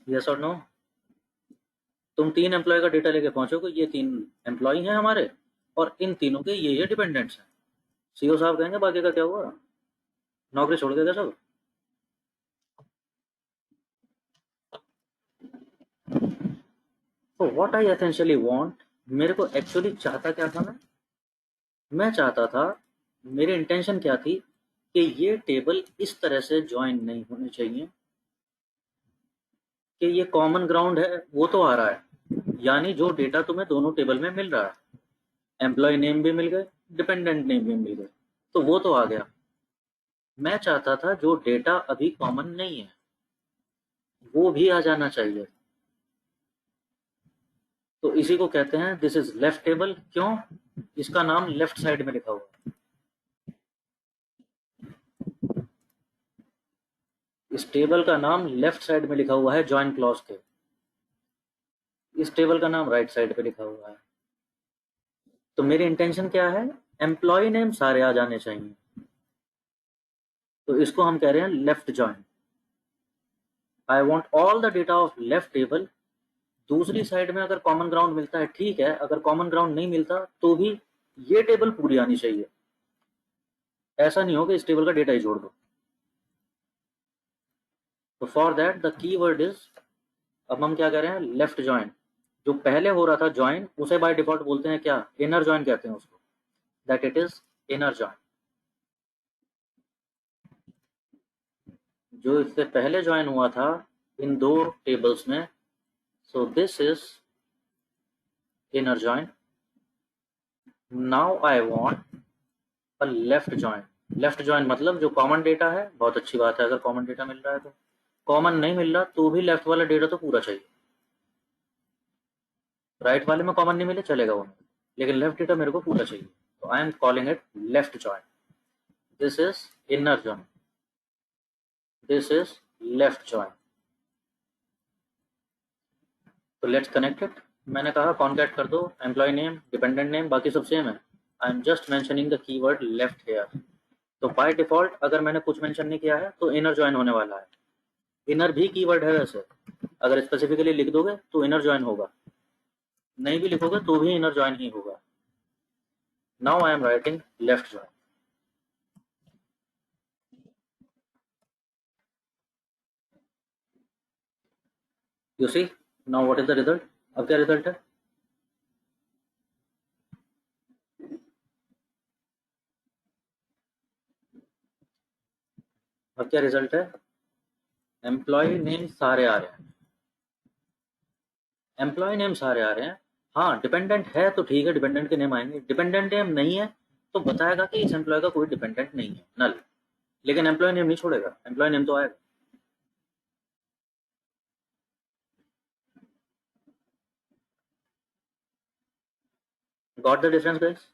यस और नो? तुम 3 एम्प्लॉय का डेटा लेके पहुँचोगे, ये 3 एम्प्लॉय हैं हमारे और इन तीनों के ये डिपेंडेंट्स हैं। सीईओ साहब कहेंगे बाकी का क्या हुआ? नौकरी छोड़ के गए सब? तो व्हाट आई एसेंशियली वांट, मेरे को एक्चुअली चाहता क्या था मैं चाहता था, मेरी इंटेंशन क्या थी कि ये टेबल इस तरह से जॉइन नहीं होने चाहिए कि ये कॉमन ग्राउंड है वो तो आ रहा है, यानी जो डेटा तुम्हें दोनों टेबल में मिल रहा है, एम्प्लॉय नेम भी मिल गए, डिपेंडेंट नेम भी मिल गए, तो वो तो आ गया। मैं चाहता था जो डेटा अभी कॉमन नहीं है वो भी आ जाना चाहिए। तो इसी को कहते हैं दिस इज लेफ्ट टेबल। क्यों? इसका नाम लेफ्ट साइड में लिखा हुआ है। इस टेबल का नाम लेफ्ट साइड में लिखा हुआ है जॉइन क्लॉज के। इस टेबल का नाम राइट साइड पे लिखा हुआ है। तो मेरी इंटेंशन क्या है? एम्प्लॉय नेम सारे आ जाने चाहिए, तो इसको हम कह रहे हैं left join. I want all the data of left table. दूसरी साइड में अगर कॉमन ग्राउंड मिलता है ठीक है, अगर कॉमन ग्राउंड नहीं मिलता तो भी ये टेबल पूरी आनी चाहिए। ऐसा नहीं हो कि इस टेबल का डेटा ही जोड़ दो। तो for that the key word is, अब हम क्या कह रहे हैं? Left join. जो पहले हो रहा था जॉइन, उसे बाय डिफॉल्ट बोलते हैं क्या? इनर जॉइन कहते हैं उसको, that it is inner join. जो इससे पहले ज्वाइन हुआ था इन दो टेबल्स में, so this is inner join. Now I want a left join. Left join मतलब जो कॉमन डेटा है, बहुत अच्छी बात है अगर कॉमन डेटा मिल रहा है तो। कॉमन नहीं मिल रहा तो भी लेफ्ट वाला डेटा तो पूरा चाहिए। राइट वाले में कॉमन नहीं मिले चलेगा वो, लेकिन लेफ्ट डेटा मेरे को पूरा चाहिए, तो I am calling it left join. This is inner join, this is left join. तो लेट्स कनेक्ट इट। मैंने कहा कॉन्कैट कर दो, एम्प्लॉय नेम, डिपेंडेंट नेम, बाकी सब सेम है। I am just mentioning the keyword left here. तो बाय डिफॉल्ट अगर मैंने कुछ मेंशन नहीं किया है तो इनर जॉइन होने वाला है। इनर भी कीवर्ड है वैसे, अगर स्पेसिफिकली लिख दोगे तो इनर जॉइन होगा, नहीं भी लिखोगे तो भी इनर जॉइन ही होगा। Now I am writing left join. You see now what is the result? अब क्या रिजल्ट है? अब क्या रिजल्ट है? एम्प्लॉय नेम सारे आ रहे हैं, एम्प्लॉय नेम सारे आ रहे हैं। हाँ, डिपेंडेंट है तो ठीक है, डिपेंडेंट के नेम आएंगे। डिपेंडेंट नेम नहीं है तो बताएगा कि इस एम्प्लॉय का कोई डिपेंडेंट नहीं है, नल। लेकिन एम्प्लॉय नेम नहीं छोड़ेगा, एम्प्लॉय नेम तो आएगा। Got the difference guys?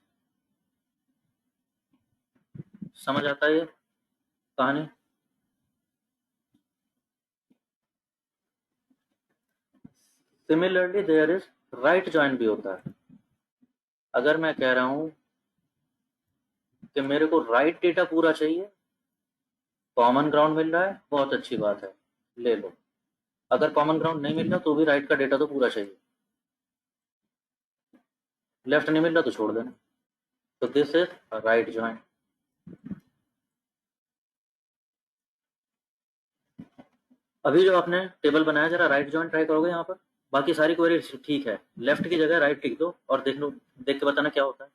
समझ आता है ये कहानी? Similarly there is right join भी होता है। अगर मैं कह रहा हूँ कि मेरे को राइट डेटा पूरा चाहिए, कॉमन ग्राउंड मिल रहा है, बहुत अच्छी बात है, ले लो। अगर कॉमन ग्राउंड नहीं मिल रहा तो भी राइट का डेटा तो पूरा चाहिए, लेफ्ट नहीं मिल रहा तो छोड़ देना। तो दिस इज राइट जॉइन। अभी जो आपने टेबल बनाया, जरा राइट जॉइन ट्राई करोगे यहाँ पर। बाकी सारी क्वेरी ठीक है, लेफ्ट की जगह राइट टिक दो और देख लो, देख के बताना क्या होता है।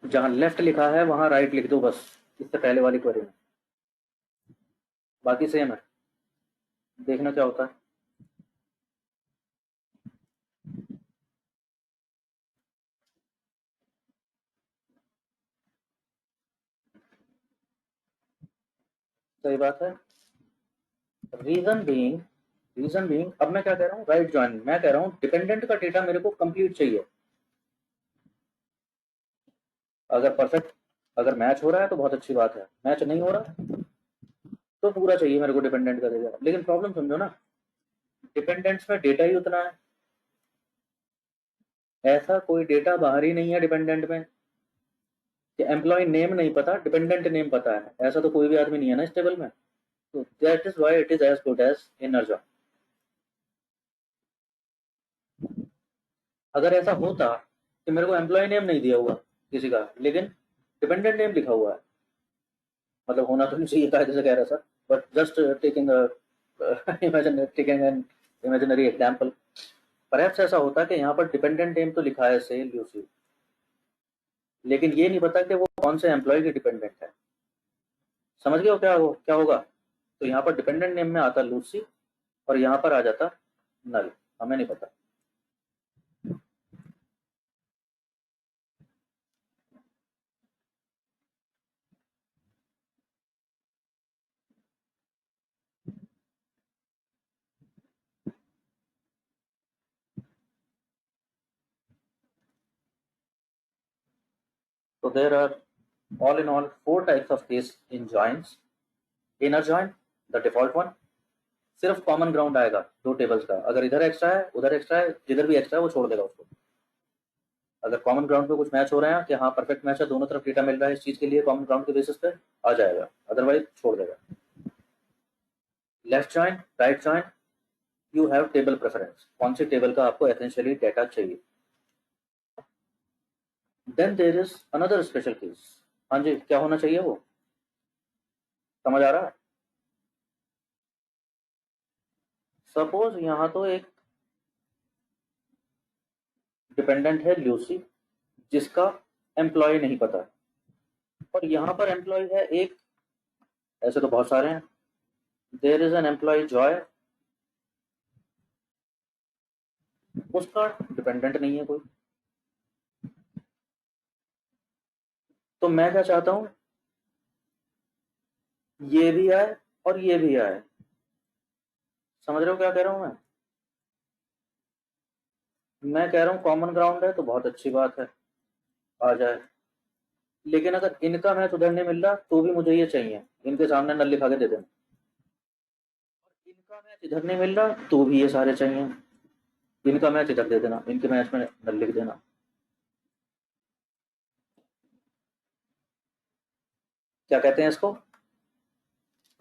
जहां लेफ्ट लिखा है वहां राइट लिख दो बस, इससे पहले वाली क्वेरी में। बाकी सेम है, देखना क्या होता है। सही बात है। रीजन बीइंग, अब मैं क्या कह रहा हूँ, राइट जॉइन। मैं कह रहा हूँ डिपेंडेंट का डेटा मेरे को कंप्लीट चाहिए। अगर परफेक्ट, अगर मैच हो रहा है तो बहुत अच्छी बात है, मैच नहीं हो रहा तो पूरा चाहिए मेरे को डिपेंडेंट का डेटा। लेकिन प्रॉब्लम समझो ना, डिपेंडेंट्स में डेटा ही उतना है, ऐसा कोई डेटा बाहर ही नहीं है डिपेंडेंट में कि एम्प्लॉय नेम नहीं पता, डिपेंडेंट नेम पता है। ऐसा तो कोई भी आदमी नहीं है ना इस टेबल में। तो that is why it is as good as inner join. अगर ऐसा होता कि मेरे को एम्प्लॉय नेम नहीं दिया हुआ किसी का, लेकिन डिपेंडेंट नेम लिखा हुआ है, मतलब होना तो नहीं चाहिए कायदे से कह रहा sir, but just taking imagine taking an imaginary example. Perhaps ऐसा होता है कि यहाँ पर डिपेंडेंट नेम तो लिखा है से ल्यूसी, लेकिन ये नहीं पता कि वो कौन से एम्प्लॉय की डिपेंडेंट है। समझ गए हो क्या होगा। तो यहाँ पर डिपेंडेंट नेम में आता लूसी और यहाँ पर आ जाता नल, हमें नहीं पता। तो there are all in all 4 types of case in joins. Inner join, the default one, सिर्फ कॉमन ग्राउंड आएगा दो टेबल्स का। अगर इधर एक्स्ट्रा है उधर एक्स्ट्रा है, जिधर भी एक्स्ट्रा है वो छोड़ देगा उसको। अगर कॉमन ग्राउंड पे कुछ मैच हो रहे हैं कि हाँ परफेक्ट मैच है, दोनों तरफ डेटा मिल रहा है इस चीज के लिए, कॉमन ग्राउंड के बेसिस पे आ जाएगा, अदरवाइज छोड़ देगा। Left join, right join, you have table preference, कौन सी टेबल का आपको एसेंशियली डेटा चाहिए। Then there is another special case. हाँ जी, क्या होना चाहिए वो, समझ आ रहा है। सपोज यहाँ तो एक डिपेंडेंट है ल्यूसी जिसका एम्प्लॉय नहीं पता, और यहाँ पर एम्प्लॉय है एक, ऐसे तो बहुत सारे हैं। There is an employ joy, उसका डिपेंडेंट नहीं है कोई। तो मैं क्या चाहता हूं, ये भी आए और ये भी आए। समझ रहे हो क्या कह रहा हूं मैं कह रहा हूं कॉमन ग्राउंड है तो बहुत अच्छी बात है, आ जाए। लेकिन अगर इनका मैच उधर नहीं मिल रहा तो भी मुझे ये चाहिए, इनके सामने नल लिखा के दे देना। और इनका मैच इधर नहीं मिल रहा तो भी ये सारे चाहिए, इनका मैच इधर दे देना, इनके मैच में नल लिख देना। क्या कहते हैं इसको,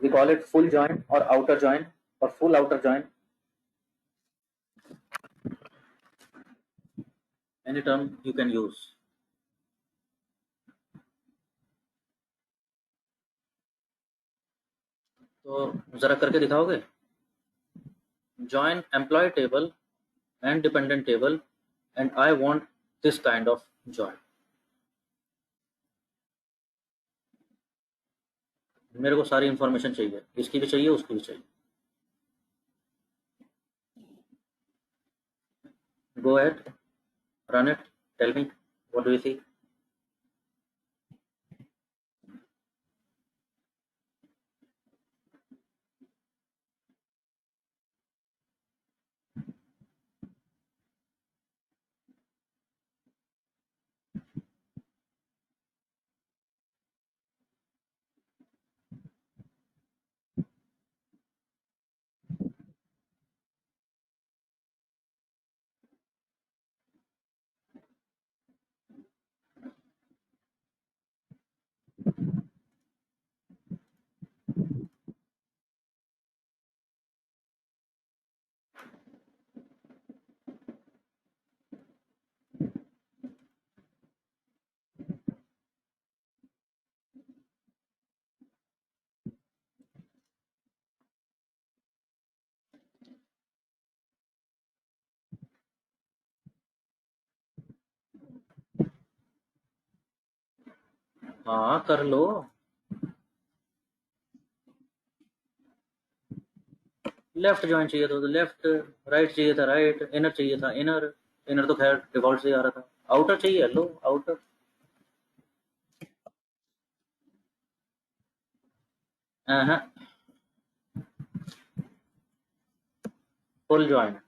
we call it full join और आउटर जॉइन और full outer join, any term you can use. तो जरा करके दिखाओगे, join employee table and dependent table and I want this kind of join। मेरे को सारी इंफॉर्मेशन चाहिए, इसकी भी चाहिए उसकी भी चाहिए। Go ahead, run it, tell me what do you see। हाँ कर लो। लेफ्ट जॉइन चाहिए तो लेफ्ट, राइट चाहिए था राइट, इनर चाहिए था इनर। इनर तो खैर डिफॉल्ट से ही आ रहा था। आउटर चाहिए, लो आउटर। हाँ, फुल जॉइन।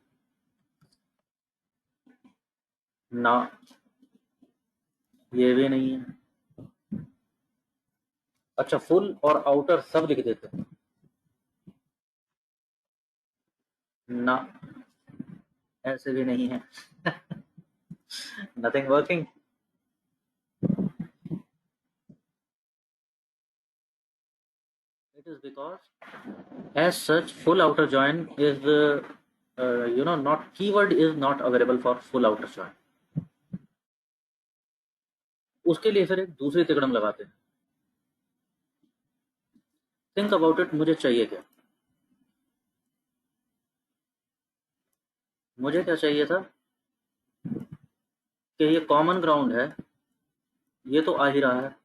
ना, ये भी नहीं है। अच्छा, फुल और आउटर सब लिख देते हैं। ना, ऐसे भी नहीं है। Nothing working. It is because as such full outer join is not keyword is not available for full outer join। उसके लिए फिर एक दूसरी तिकड़म लगाते हैं। थिंक अबाउट इट, मुझे चाहिए क्या? मुझे क्या चाहिए था कि ये कॉमन ग्राउंड है, ये तो आ ही रहा है।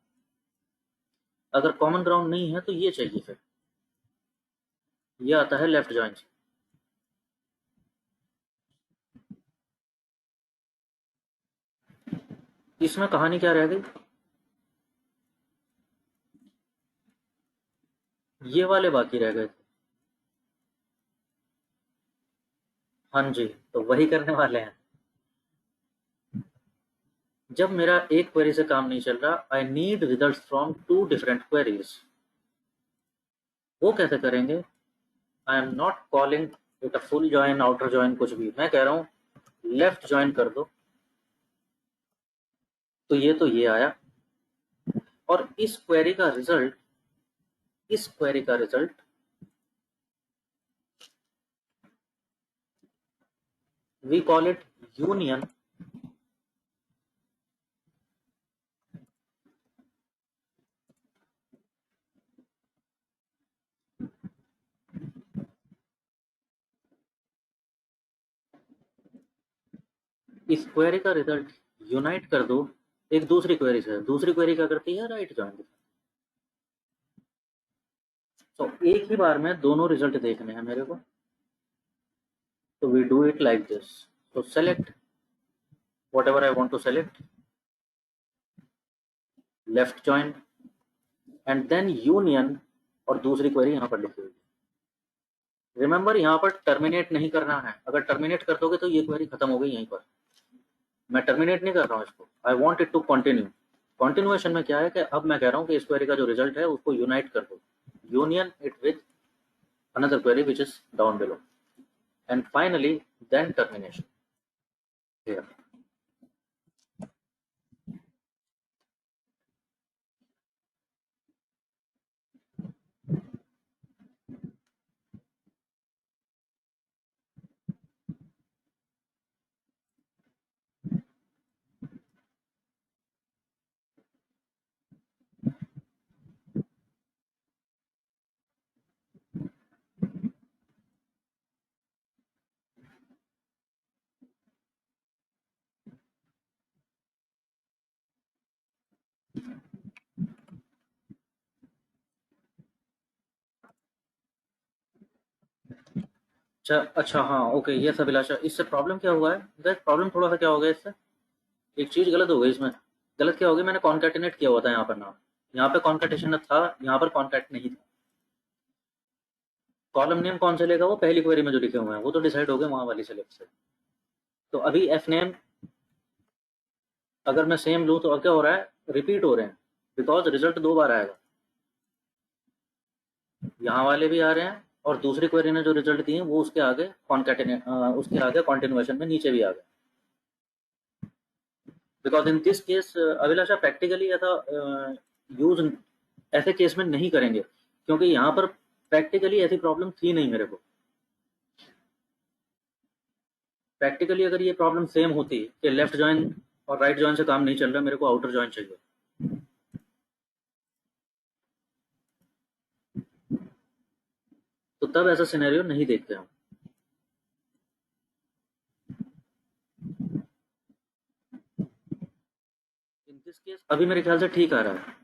अगर कॉमन ग्राउंड नहीं है तो ये चाहिए, फिर ये आता है लेफ्ट जॉइन से। इसमें कहानी क्या रह गई? ये वाले बाकी रह गए थे। हाँ जी, तो वही करने वाले हैं। जब मेरा एक क्वेरी से काम नहीं चल रहा, I need result from two different queries. वो कैसे करेंगे? I am not calling it a full join, outer join, कुछ भी। मैं कह रहा हूँ लेफ्ट जॉइन कर दो, तो ये आया। और इस क्वेरी का result we call it union. इस क्वेरी का रिजल्ट यूनाइट कर दो एक दूसरी क्वेरी से। दूसरी क्वेरी क्या करती है? Right join. तो एक ही बार में दोनों रिजल्ट देखने हैं मेरे को, तो we do it like this. तो select whatever I want to select, left join, and then union, और दूसरी क्वेरी यहाँ पर लिखी हुई। रिमेंबर, यहाँ पर टर्मिनेट नहीं करना है। अगर टर्मिनेट कर दोगे तो ये क्वेरी खत्म हो गई यहीं पर। मैं टर्मिनेट नहीं कर रहा हूँ इसको, I want it to continue. Continuation में क्या है कि अब मैं कह रहा हूँ कि इस क्वेरी का जो रिजल्ट है उसको यूनाइट कर दो, union it with another query which is down below, and finally then termination here। अच्छा अच्छा, हाँ ओके, ये सब अभिलाषा, इससे प्रॉब्लम क्या हुआ है गैस? प्रॉब्लम थोड़ा सा क्या हो गया इससे, एक चीज गलत हो गई इसमें। गलत क्या हो गई? मैंने कॉन्कैटिनेट किया हुआ था यहाँ पर नाम, यहाँ पे कॉन्कैटेशन था, यहाँ पर कॉन्कैट नहीं था। कॉलम नेम कौन से लेगा? वो पहली क्वेरी में जो लिखे हुए हैं वो तो डिसाइड हो गए वहां वाली सेलेक्ट से। तो अभी एफ नेम अगर मैं सेम लूँ तो अब क्या हो रहा है? रिपीट हो रहे हैं, बिकॉज रिजल्ट दो बार आएगा। यहाँ वाले भी आ रहे हैं, और दूसरी क्वेरी ने जो रिजल्ट दिए वो उसके आगे कॉन्कैटिनेट, उसके आगे कॉन्टिन्यूएशन में नीचे भी आ गए। Because in this case Abhilasha practically ऐसा यूज ऐसे केस में नहीं करेंगे, क्योंकि यहाँ पर प्रैक्टिकली ऐसी प्रॉब्लम थी नहीं मेरे को। प्रैक्टिकली अगर ये प्रॉब्लम सेम होती कि लेफ्ट जॉइन और राइट जॉइन से काम नहीं चल रहा, मेरे को आउटर जॉइन चाहिए, तो तब ऐसा सिनेरियो नहीं देखते हम। इन दिस केस अभी मेरे ख्याल से ठीक आ रहा है।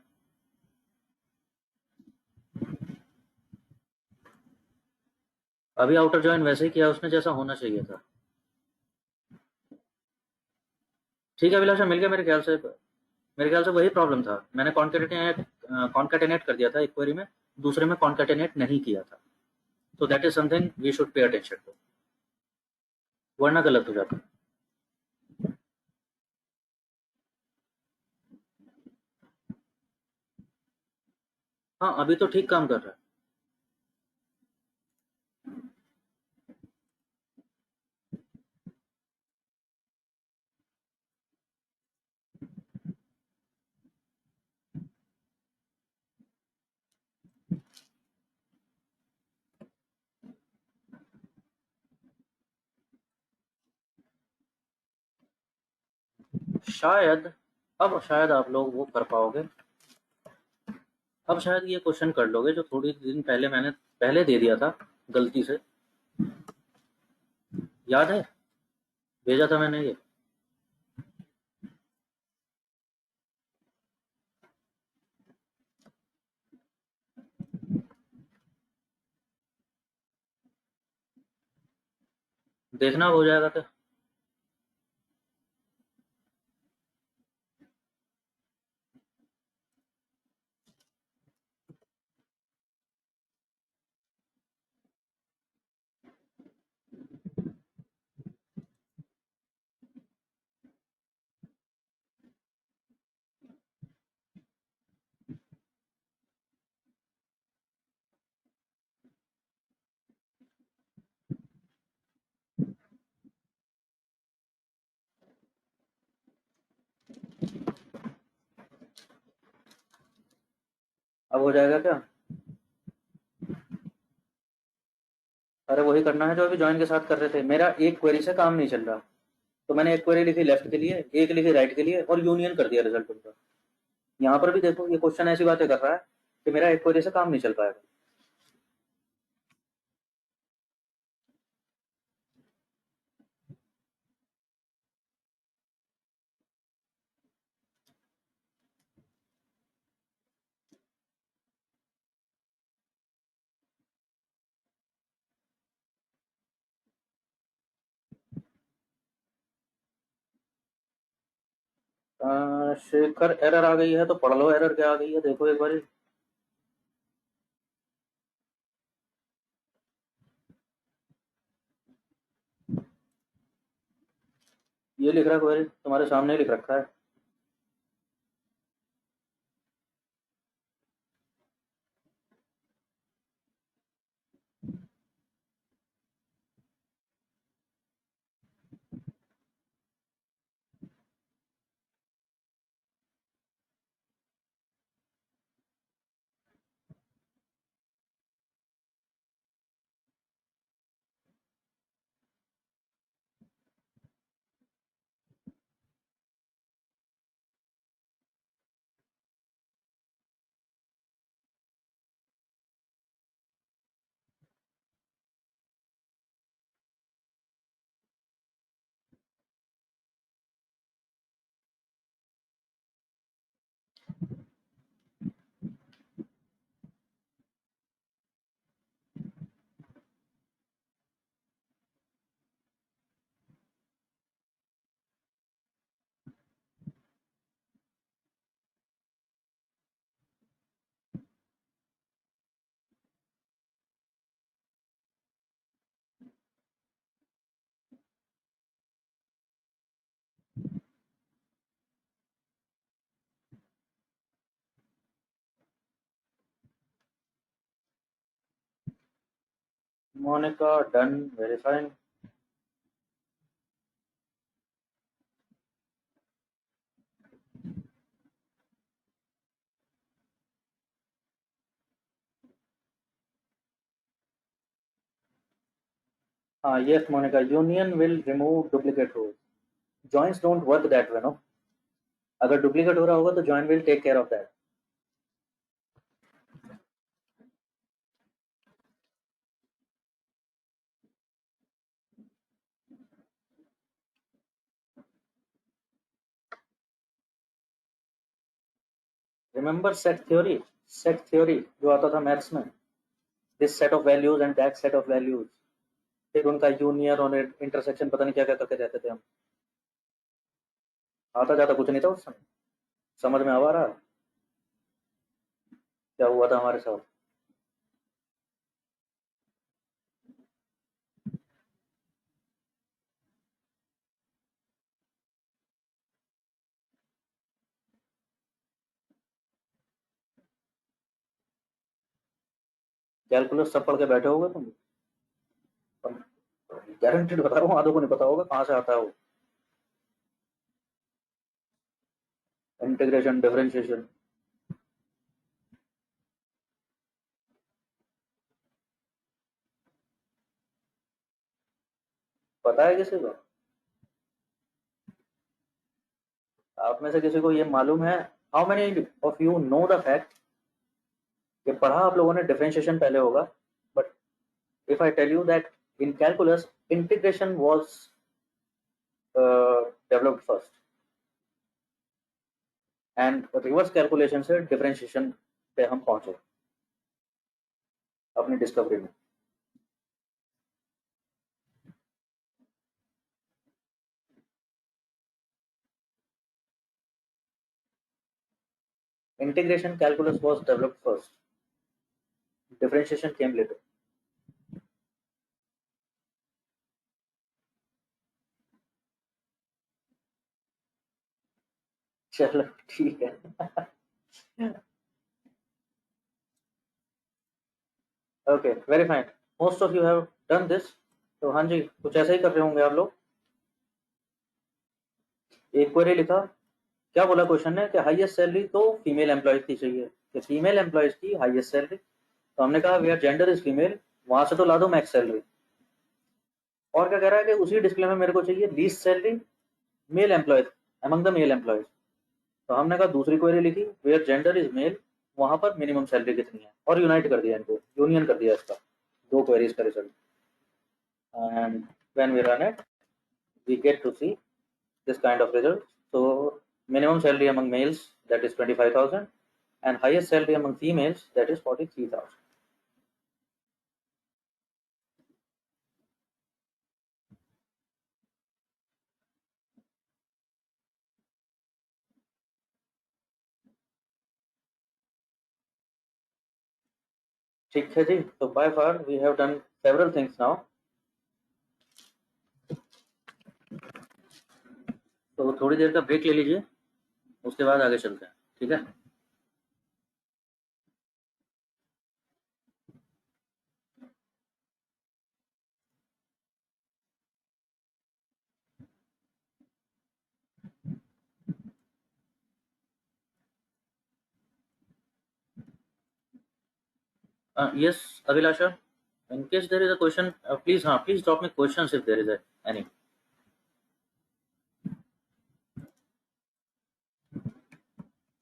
अभी आउटर जॉइन वैसे ही किया उसने जैसा होना चाहिए था। ठीक है अभिलाषा, मिल गया मेरे ख्याल से। मेरे ख्याल से वही प्रॉब्लम था, मैंने कॉन्केटेनेट कर दिया था एक क्वेरी में, दूसरे में कॉन्केटेनेट नहीं किया था। तो that is something we should pay attention to, वरना गलत हो जाता है। हाँ अभी तो ठीक काम कर रहा है। शायद, अब शायद आप लोग वो कर पाओगे। अब शायद ये क्वेश्चन कर लोगे जो थोड़ी दिन पहले मैंने पहले दे दिया था गलती से। याद है, भेजा था मैंने ये। देखना हो जाएगा क्या? अब हो जाएगा क्या? अरे वही करना है जो अभी ज्वाइन के साथ कर रहे थे। मेरा एक क्वेरी से काम नहीं चल रहा, तो मैंने एक क्वेरी लिखी लेफ्ट के लिए, एक लिखी राइट के लिए, और यूनियन कर दिया रिजल्ट उनका। यहाँ पर भी देखो ये क्वेश्चन ऐसी बातें कर रहा है कि मेरा एक क्वेरी से काम नहीं चल पाएगा। शेखर एरर आ गई है, तो पढ़ लो एरर क्या आ गई है, देखो एक बार। ये लिख रहा है क्वेरी, तुम्हारे सामने लिख रखा है। Monika done, verifying. हाँ yes Monika, union will remove duplicate rule, joins don't work that way no. अगर डुप्लीकेट हो रहा होगा तो join will take care of that. Remember set theory? Set theory जो आता था मैथ्स में, this set of values and that set of values. फिर उनका यूनियन और इंटरसेक्शन पता नहीं क्या क्या करके रहते थे हम। आता जाता कुछ नहीं था उस समय। समझ में आ रहा है क्या हुआ था हमारे साथ। कैलकुलस सब पढ़ के बैठे होगे तुम। गारंटीड बता रहा हूँ, आधो को नहीं पता होगा कहाँ से आता है वो। Integration, differentiation. पता है किसी को? आप में से किसी को ये मालूम है? How many of you know the fact कि पढ़ा आप लोगों ने डिफरेंशिएशन पहले होगा, but if I tell you that in calculus integration was developed first and reverse calculation से डिफरेंशिएशन पे हम पहुंचे अपनी डिस्कवरी में। Integration calculus was developed first, differentiation came later. चलो ठीक है। Okay, very fine. Most of you have done this. तो हाँ जी, कुछ ऐसा ही कर रहे होंगे आप लोग। एक क्वेरी लिखा, क्या बोला क्वेश्चन ने कि हाईएस्ट सैलरी तो फीमेल एम्प्लॉयज की चाहिए, कि फीमेल एम्प्लॉयज की हाईएस्ट सैलरी। तो हमने कहा वेयर जेंडर इज फीमेल, वहां से तो ला दो मैक्स सैलरी। और क्या कह रहा है कि उसी डिस्प्ले में मेरे को चाहिए least salary mail employees among the mail employees. तो हमने कहा दूसरी क्वेरी लिखी वेयर जेंडर इज मेल, वहां पर मिनिमम सैलरी कितनी है, और यूनाइट कर दिया इनको, यूनियन कर दिया इसका, दो क्वेरीज का result. And when we run it we get to see this kind of result. So minimum salary among males, that is 25,000, and highest salary among females, that is 43,000. ठीक है जी, तो by far we have done several things now. तो थोड़ी देर का ब्रेक ले लीजिए, उसके बाद आगे चलते हैं, ठीक है? Yes, Abhilasha. In case there is a question, please drop me questions if there is any.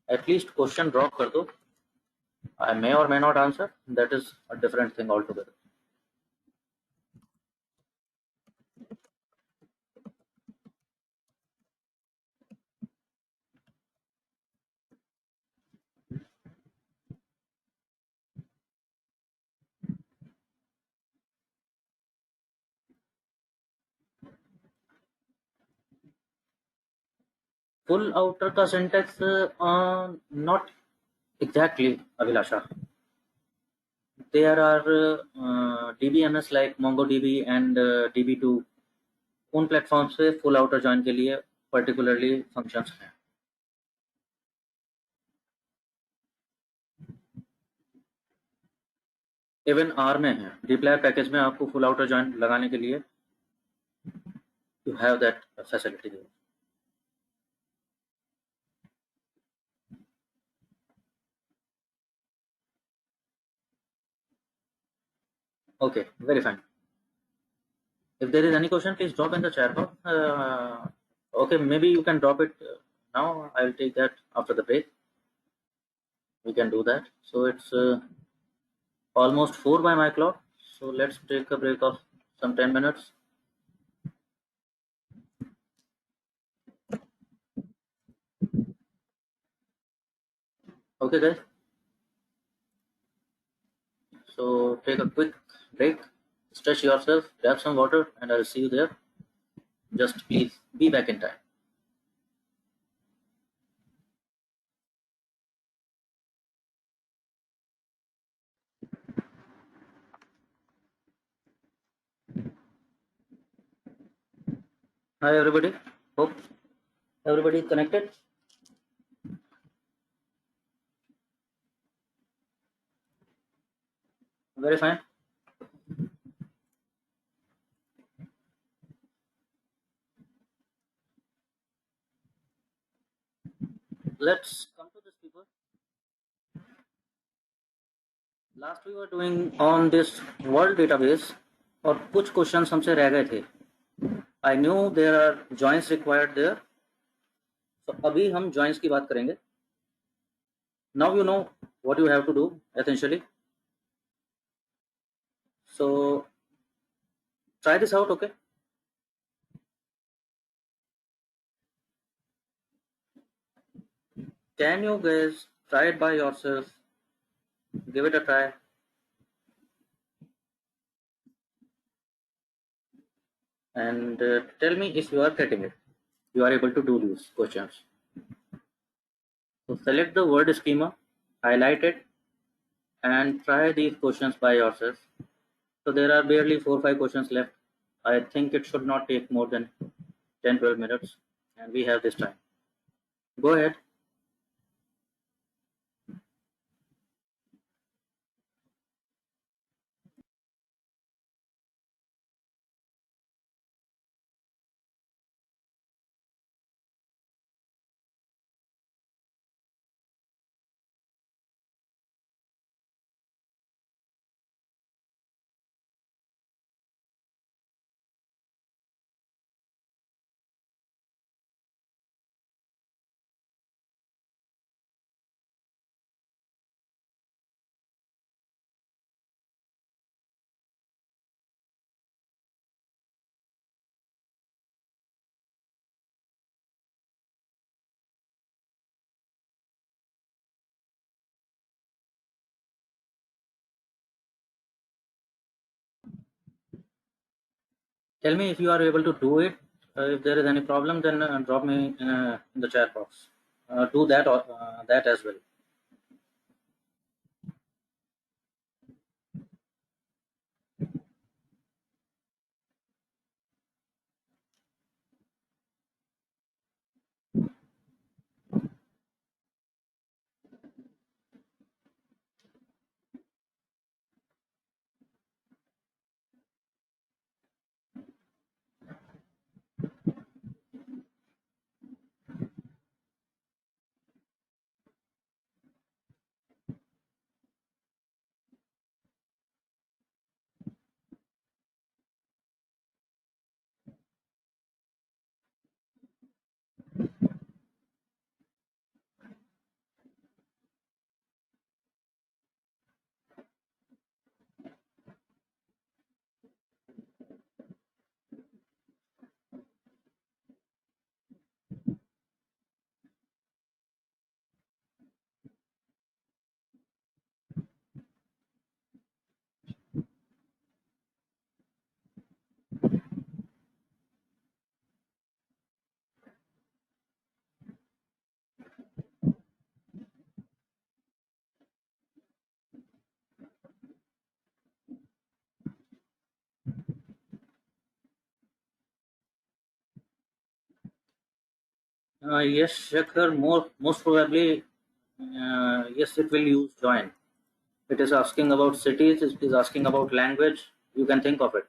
At least question drop कर दो. I may or may not answer. That is a different thing altogether. Full outer का syntax not exactly, Abhilasha. There are DBMS like MongoDB and DB2, उन प्लेटफॉर्म से फुल आउटर जॉइन के लिए पर्टिकुलरली फंक्शंस हैं। इवन आर में है, डिप्लायर पैकेज में आपको फुल आउटर जॉइन लगाने के लिए you have that facility. Okay, very fine. If there is any question, please drop in the chat box. Okay, maybe you can drop it now. I'll take that after the break. We can do that. So it's almost 4 by my clock. So let's take a break of some 10 minutes. Okay, guys. So take a quick break. Stretch yourself, grab some water, and I'll see you there. Just please be back in time. Hi everybody. Hope everybody connected. Very fine. Let's come to this, people. Last we were doing on this world database और कुछ क्वेश्चंस हमसे रह गए थे. I knew there are joins required there. So अभी हम joins की बात करेंगे. Now you know what you have to do essentially. So try this out, okay? Can you guys try it by yourself? Give it a try. And tell me if you are getting it. You are able to do these questions. So select the word schema, highlight it, and try these questions by yourself. So there are barely 4 or 5 questions left. I think it should not take more than 10-12 minutes, and we have this time. Go ahead. Tell me if you are able to do it. If there is any problem, then drop me in the chat box. Do that or that as well. Yes, Shekhar, most probably, yes, it will use join. It is asking about cities, it is asking about language. You can think of it.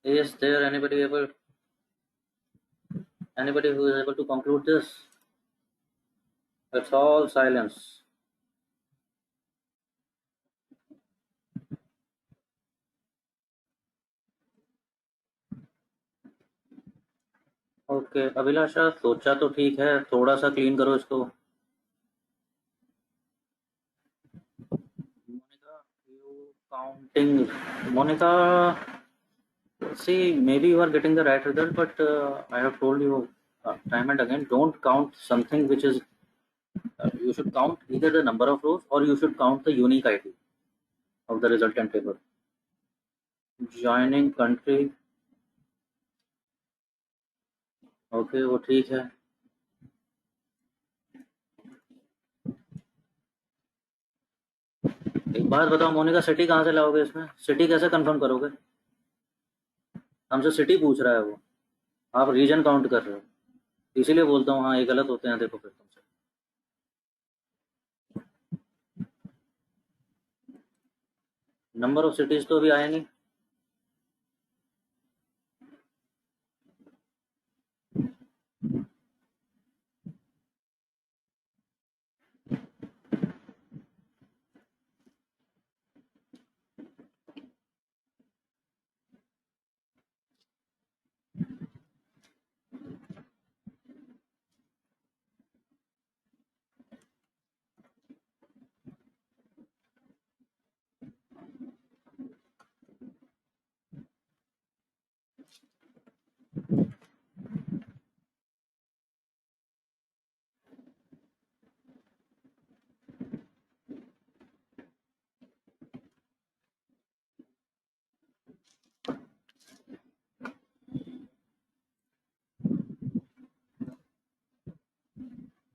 Is there anybody who is able to conclude this? It's all silence. Okay Abhilasha, सोचा तो ठीक है, थोड़ा सा क्लीन करो इसको. Monika, you count Ting, Monica, see, maybe you are getting the right result, but I have told you time and again, don't count something which is, you should count either the number of rows or you should count the unique ID of the resultant table. Joining country, okay वो ठीक है। एक बात बताओ मोनिका, सिटी कहाँ से लाओगे इसमें? सिटी कैसे कंफर्म करोगे? हमसे सिटी पूछ रहा है वो, आप रीजन काउंट कर रहे हो, इसीलिए बोलता हूँ हाँ ये गलत होते हैं। देखो फिर तुमसे नंबर ऑफ सिटीज तो अभी आए नहीं।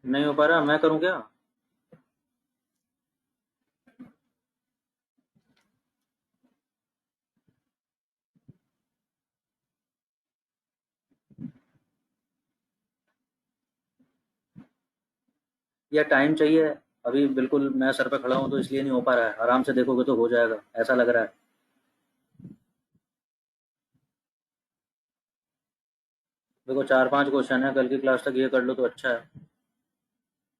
नहीं हो पा रहा, मैं करूँ क्या? या टाइम चाहिए? अभी बिल्कुल मैं सर पे खड़ा हूँ तो इसलिए नहीं हो पा रहा है, आराम से देखोगे तो हो जाएगा, ऐसा लग रहा है। देखो 4-5 क्वेश्चन है, कल की क्लास तक ये कर लो तो अच्छा है।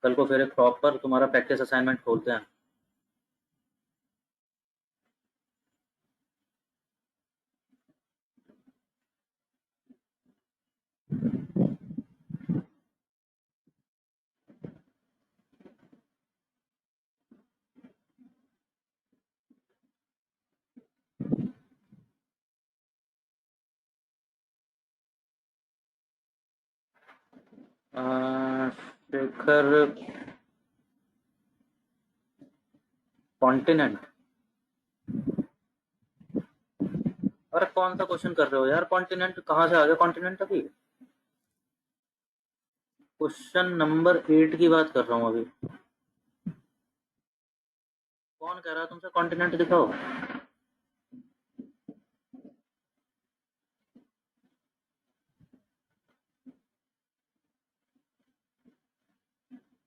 कल को फिर एक प्रॉपर तुम्हारा प्रैक्टिस असाइनमेंट खोलते हैं। शेखर, कॉन्टिनेंट, अरे कौन सा क्वेश्चन कर रहे हो यार? कॉन्टिनेंट कहाँ से आ गया कॉन्टिनेंट अभी? क्वेश्चन नंबर 8 की बात कर रहा हूँ अभी। कौन कह रहा है तुमसे कॉन्टिनेंट दिखाओ?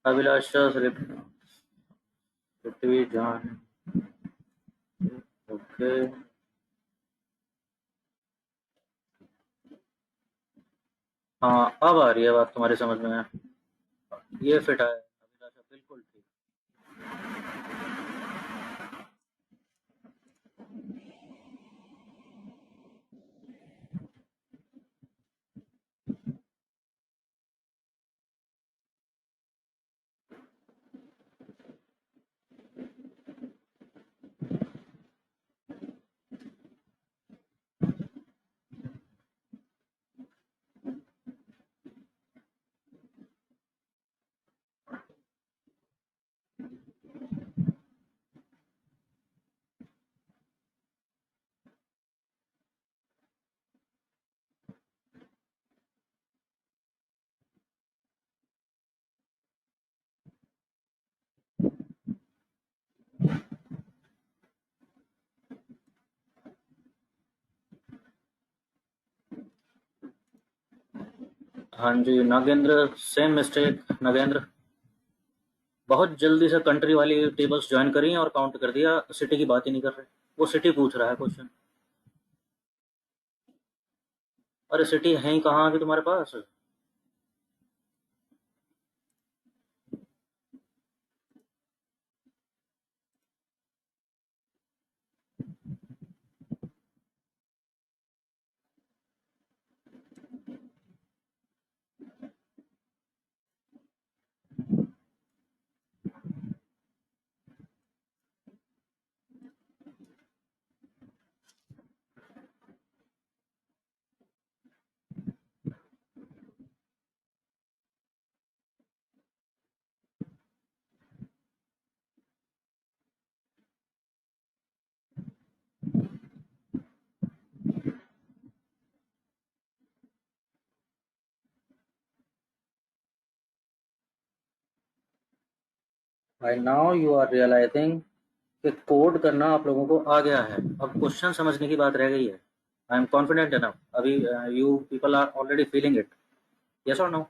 अभिलाषा पृथ्वी जान, ओके। हाँ अब आ रही है बात तुम्हारी समझ में। ये फिट है अभिलाषा, बिल्कुल ठीक। हाँ जी नागेंद्र, सेम मिस्टेक नागेंद्र। बहुत जल्दी से कंट्री वाली टेबल्स ज्वाइन करी और काउंट कर दिया, सिटी की बात ही नहीं कर रहे। वो सिटी पूछ रहा है क्वेश्चन। अरे सिटी है ही कहाँ अभी तुम्हारे पास? By now you are realising कि कोड करना आप लोगों को आ गया है, अब क्वेश्चन समझने की बात रह गई है। आई एम कॉन्फिडेंट इनफ, अभी you people are already feeling it, yes और नो?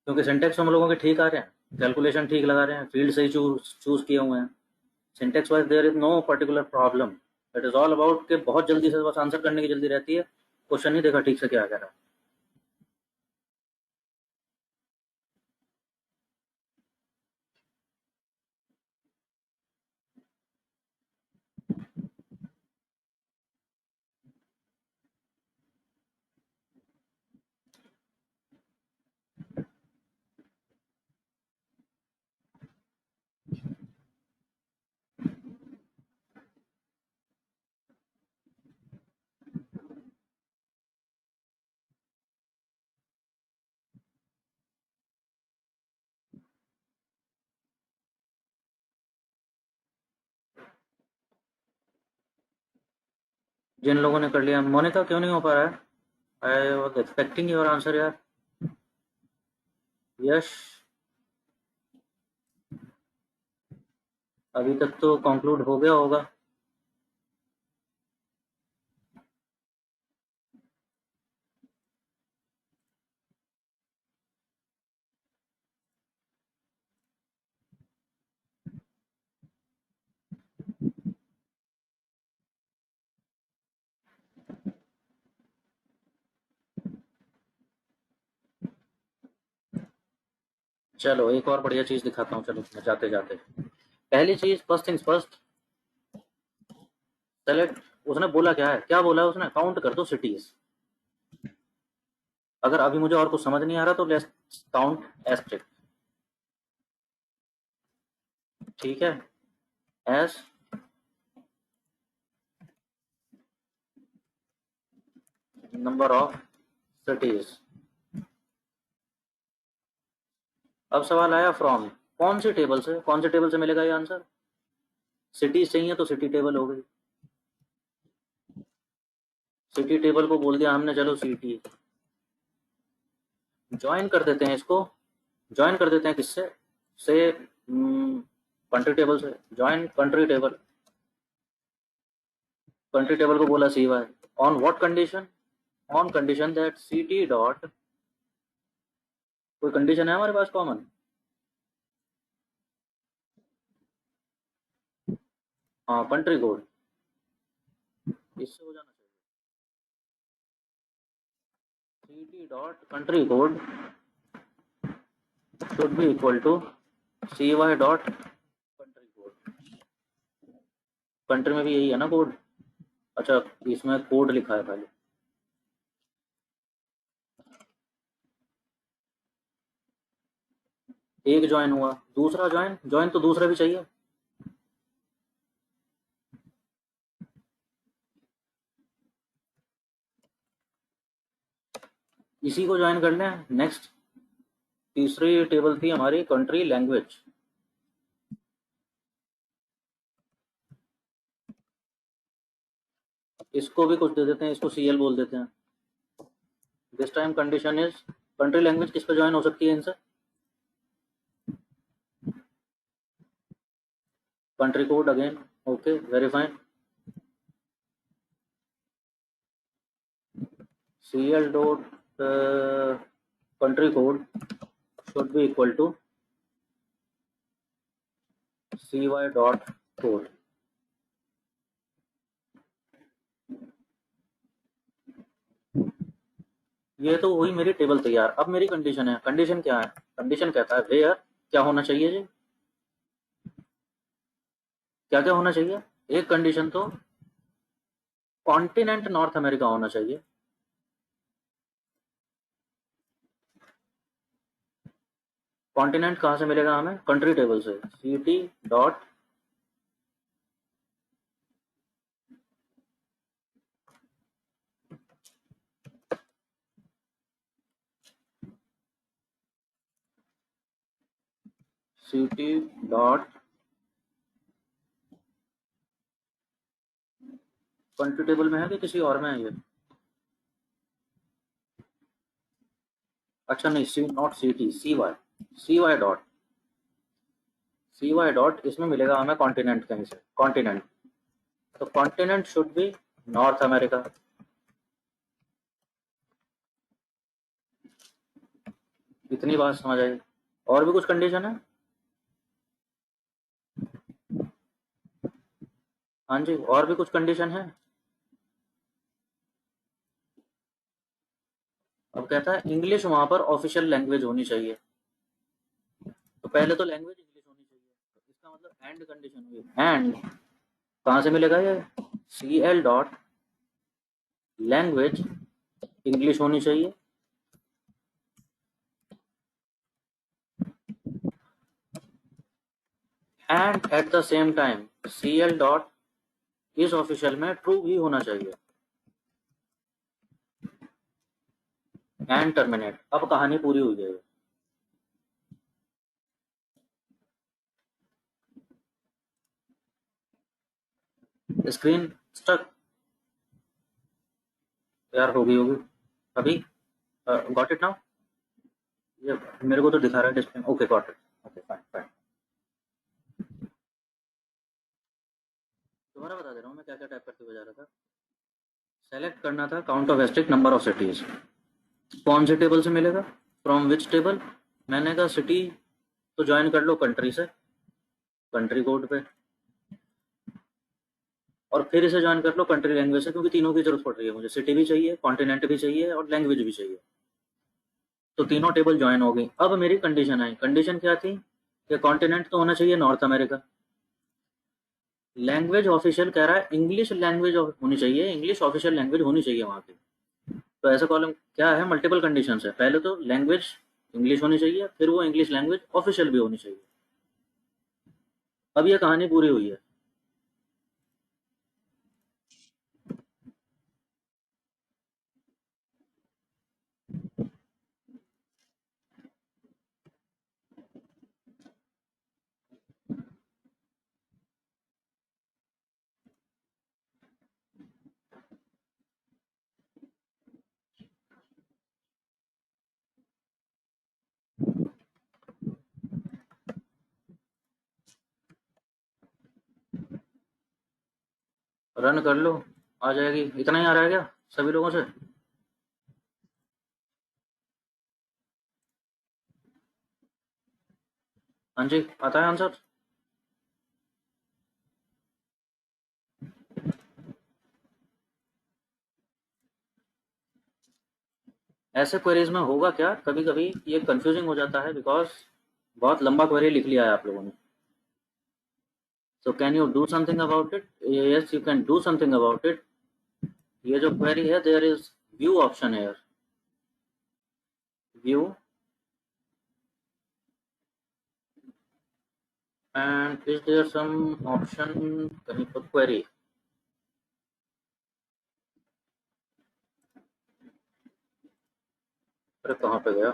क्योंकि सिंटेक्स हम लोगों के ठीक आ रहे हैं, कैलकुलेशन ठीक लगा रहे हैं, फील्ड सही चूज किए हुए हैं, syntax wise there is no particular problem. It is all about कि बहुत जल्दी से बस आंसर करने की जल्दी रहती है, क्वेश्चन नहीं देखा ठीक से क्या कह रहा है। जिन लोगों ने कर लिया, मोनिका क्यों नहीं हो पा रहा है? I was expecting your answer यार। यश, अभी तक तो कंक्लूड हो गया होगा। चलो एक और बढ़िया चीज दिखाता हूँ, चलो जाते जाते। पहली चीज, फर्स्ट थिंग्स फर्स्ट, सेलेक्ट। उसने बोला क्या है, क्या बोला है उसने? काउंट कर दो सिटीज। अगर अभी मुझे और कुछ समझ नहीं आ रहा तो लेट्स काउंट एस्ट्रिक, ठीक है? S number of cities. अब सवाल आया फ्रॉम, कौन सी टेबल से, कौन से टेबल से मिलेगा ये आंसर? सिटीज चाहिए तो सिटी टेबल हो गई, सिटी टेबल को बोल दिया हमने, चलो सिटी। ज्वाइन कर देते हैं इसको, ज्वाइन कर देते हैं किससे? से कंट्री टेबल से, join country table. Country table को बोला C Y, on what condition? On condition that C T dot, कोई कंडीशन है हमारे पास कॉमन? हाँ कंट्री कोड, इससे हो जाना चाहिए। C T dot country code should be equal to C Y dot country code. Country में भी यही है ना कोड? अच्छा, इसमें कोड लिखा है पहले। एक ज्वाइन हुआ, दूसरा ज्वाइन, ज्वाइन तो दूसरा भी चाहिए। इसी को ज्वाइन कर लें। नेक्स्ट, तीसरी टेबल थी हमारी कंट्री लैंग्वेज, इसको भी कुछ दे देते हैं, इसको सी एल बोल देते हैं। This time condition is, country language किस पे ज्वाइन हो सकती है इनसे? Country code again, okay very fine. C L dot country code should be equal to C Y dot code. ये तो हुई मेरी टेबल तैयार। अब मेरी कंडीशन है, कंडीशन क्या है? कंडीशन कहता है वेयर, क्या होना चाहिए जी? क्या क्या होना चाहिए? एक कंडीशन तो कॉन्टिनेंट नॉर्थ अमेरिका होना चाहिए। कॉन्टिनेंट कहाँ से मिलेगा हमें? कंट्री टेबल से, C T dot C T dot country table में है कि किसी और में है ये? अच्छा नहीं, C not C T, C Y, C Y dot इसमें मिलेगा हमें कॉन्टिनेंट कहीं से, कॉन्टिनेंट, तो continent should be North America. इतनी बात समझ आई। और भी कुछ कंडीशन है? हाँ जी, और भी कुछ कंडीशन है? अब कहता है इंग्लिश वहां पर ऑफिशियल लैंग्वेज होनी चाहिए, तो पहले तो लैंग्वेज इंग्लिश होनी चाहिए, तो इसका मतलब एंड कंडीशन हुई। एंड कहाँ से मिलेगा ये? C L dot language English होनी चाहिए, and at the same time C L dot is official में ट्रू भी होना चाहिए। एंड टर्मिनेट, अब कहानी पूरी हुई है। स्क्रीन स्टक यार, होगी अभी। Got it now? ये मेरे को तो दिखा रहा है display. Okay, got it. Okay, fine fine. दोबारा बता दे रहा हूँ मैं क्या क्या टाइप करके बजा रहा था। सेलेक्ट करना था count of asterisk number of cities. कौन से टेबल से मिलेगा? From which table? मैंने कहा सिटी तो ज्वाइन कर लो कंट्री से, कंट्री कोड पे, और फिर इसे ज्वाइन कर लो कंट्री लैंग्वेज से, क्योंकि तीनों की जरूरत पड़ रही है मुझे। सिटी भी चाहिए, कॉन्टिनेंट भी चाहिए और लैंग्वेज भी चाहिए, तो तीनों टेबल ज्वाइन हो गई। अब मेरी कंडीशन आई। कंडीशन क्या थी कि कॉन्टिनेंट तो होना चाहिए नॉर्थ अमेरिका, लैंग्वेज ऑफिशियल कह रहा है इंग्लिश लैंग्वेज होनी चाहिए, इंग्लिश ऑफिशियल लैंग्वेज होनी चाहिए वहाँ की। तो ऐसा कॉलम क्या है, मल्टीपल कंडीशन है। पहले तो लैंग्वेज इंग्लिश होनी चाहिए, फिर वो इंग्लिश लैंग्वेज ऑफिशियल भी होनी चाहिए। अब ये कहानी पूरी हुई है। रन कर लो, आ जाएगी। इतना ही आ रहा है क्या सभी लोगों से? हाँ जी, आता है आंसर? ऐसे क्वेरीज में होगा क्या, कभी कभी ये कंफ्यूजिंग हो जाता है, बिकॉज बहुत लंबा क्वेरी लिख लिया है आप लोगों ने। So can you do something about it? Yes, you can do something about it. ये जो क्वेरी है, देयर इज व्यू ऑप्शन है, view, and is there some option कहीं पर क्वेरी? अरे कहाँ पे गया?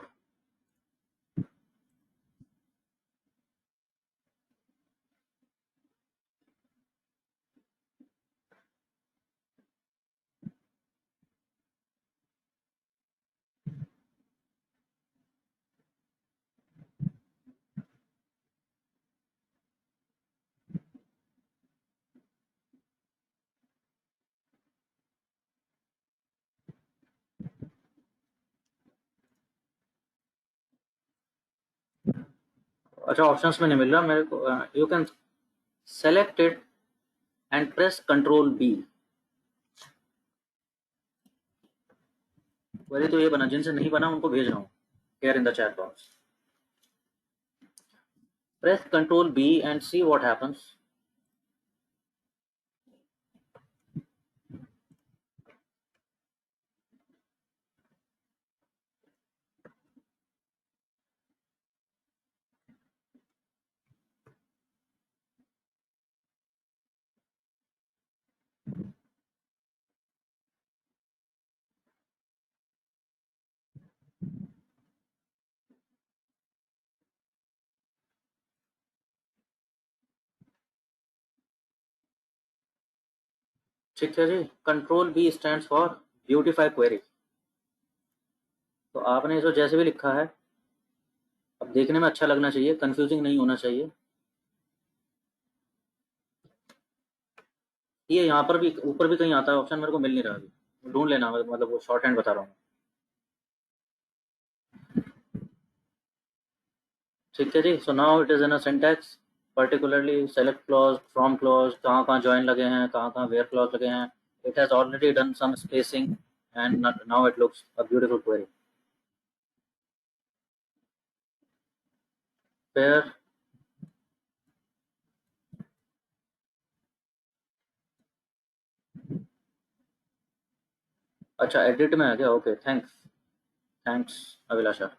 अच्छा, ऑप्शंस में नहीं मिल रहा मेरे को। You can select it and press control B. Query तो ये बना, जिनसे नहीं बना उनको भेज रहा हूँ, here in the chat box. Press Control B and see what happens. ठीक है जी, control B stands for beautify query. तो आपने इसको जैसे भी लिखा है, अब देखने में अच्छा लगना चाहिए, कंफ्यूजिंग नहीं होना चाहिए। ये यहाँ पर भी ऊपर भी कहीं आता है ऑप्शन, मेरे को मिल नहीं रहा अभी, ढूंढ लेना, मतलब वो शॉर्ट हैंड बता रहा हूँ। ठीक है जी। So now it is in a syntax, particularly select clause, from clause, कहाँ कहाँ join लगे हैं, कहाँ कहाँ where clause लगे हैं. It has already done some spacing and now it looks a beautiful query. Where, अच्छा एडिट में आ गया, ओके थैंक्स, थैंक्स अभिलाषा।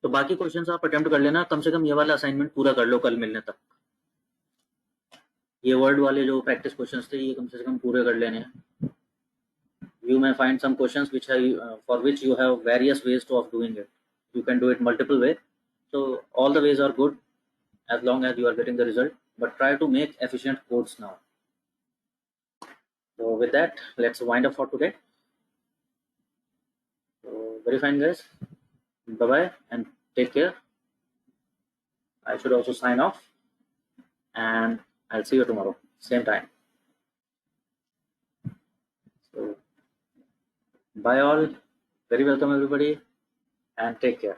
तो बाकी क्वेश्चंस आप अटेम्प्ट कर लेना, कम से कम ये वाला असाइनमेंट पूरा कर लो कल मिलने तक। ये वर्ड वाले जो प्रैक्टिस क्वेश्चंस थे ये कम से कम पूरे कर लेने हैं। You may find some questions which have, for which you have various ways of doing it. You can do it multiple ways. So all the ways are good as long as you are getting the result. But try to make efficient codes now. So with that, let's wind up for today. So very fine, guys. Bye bye and take care. I should also sign off, and I'll see you tomorrow, same time. So bye all. Very welcome everybody, and take care.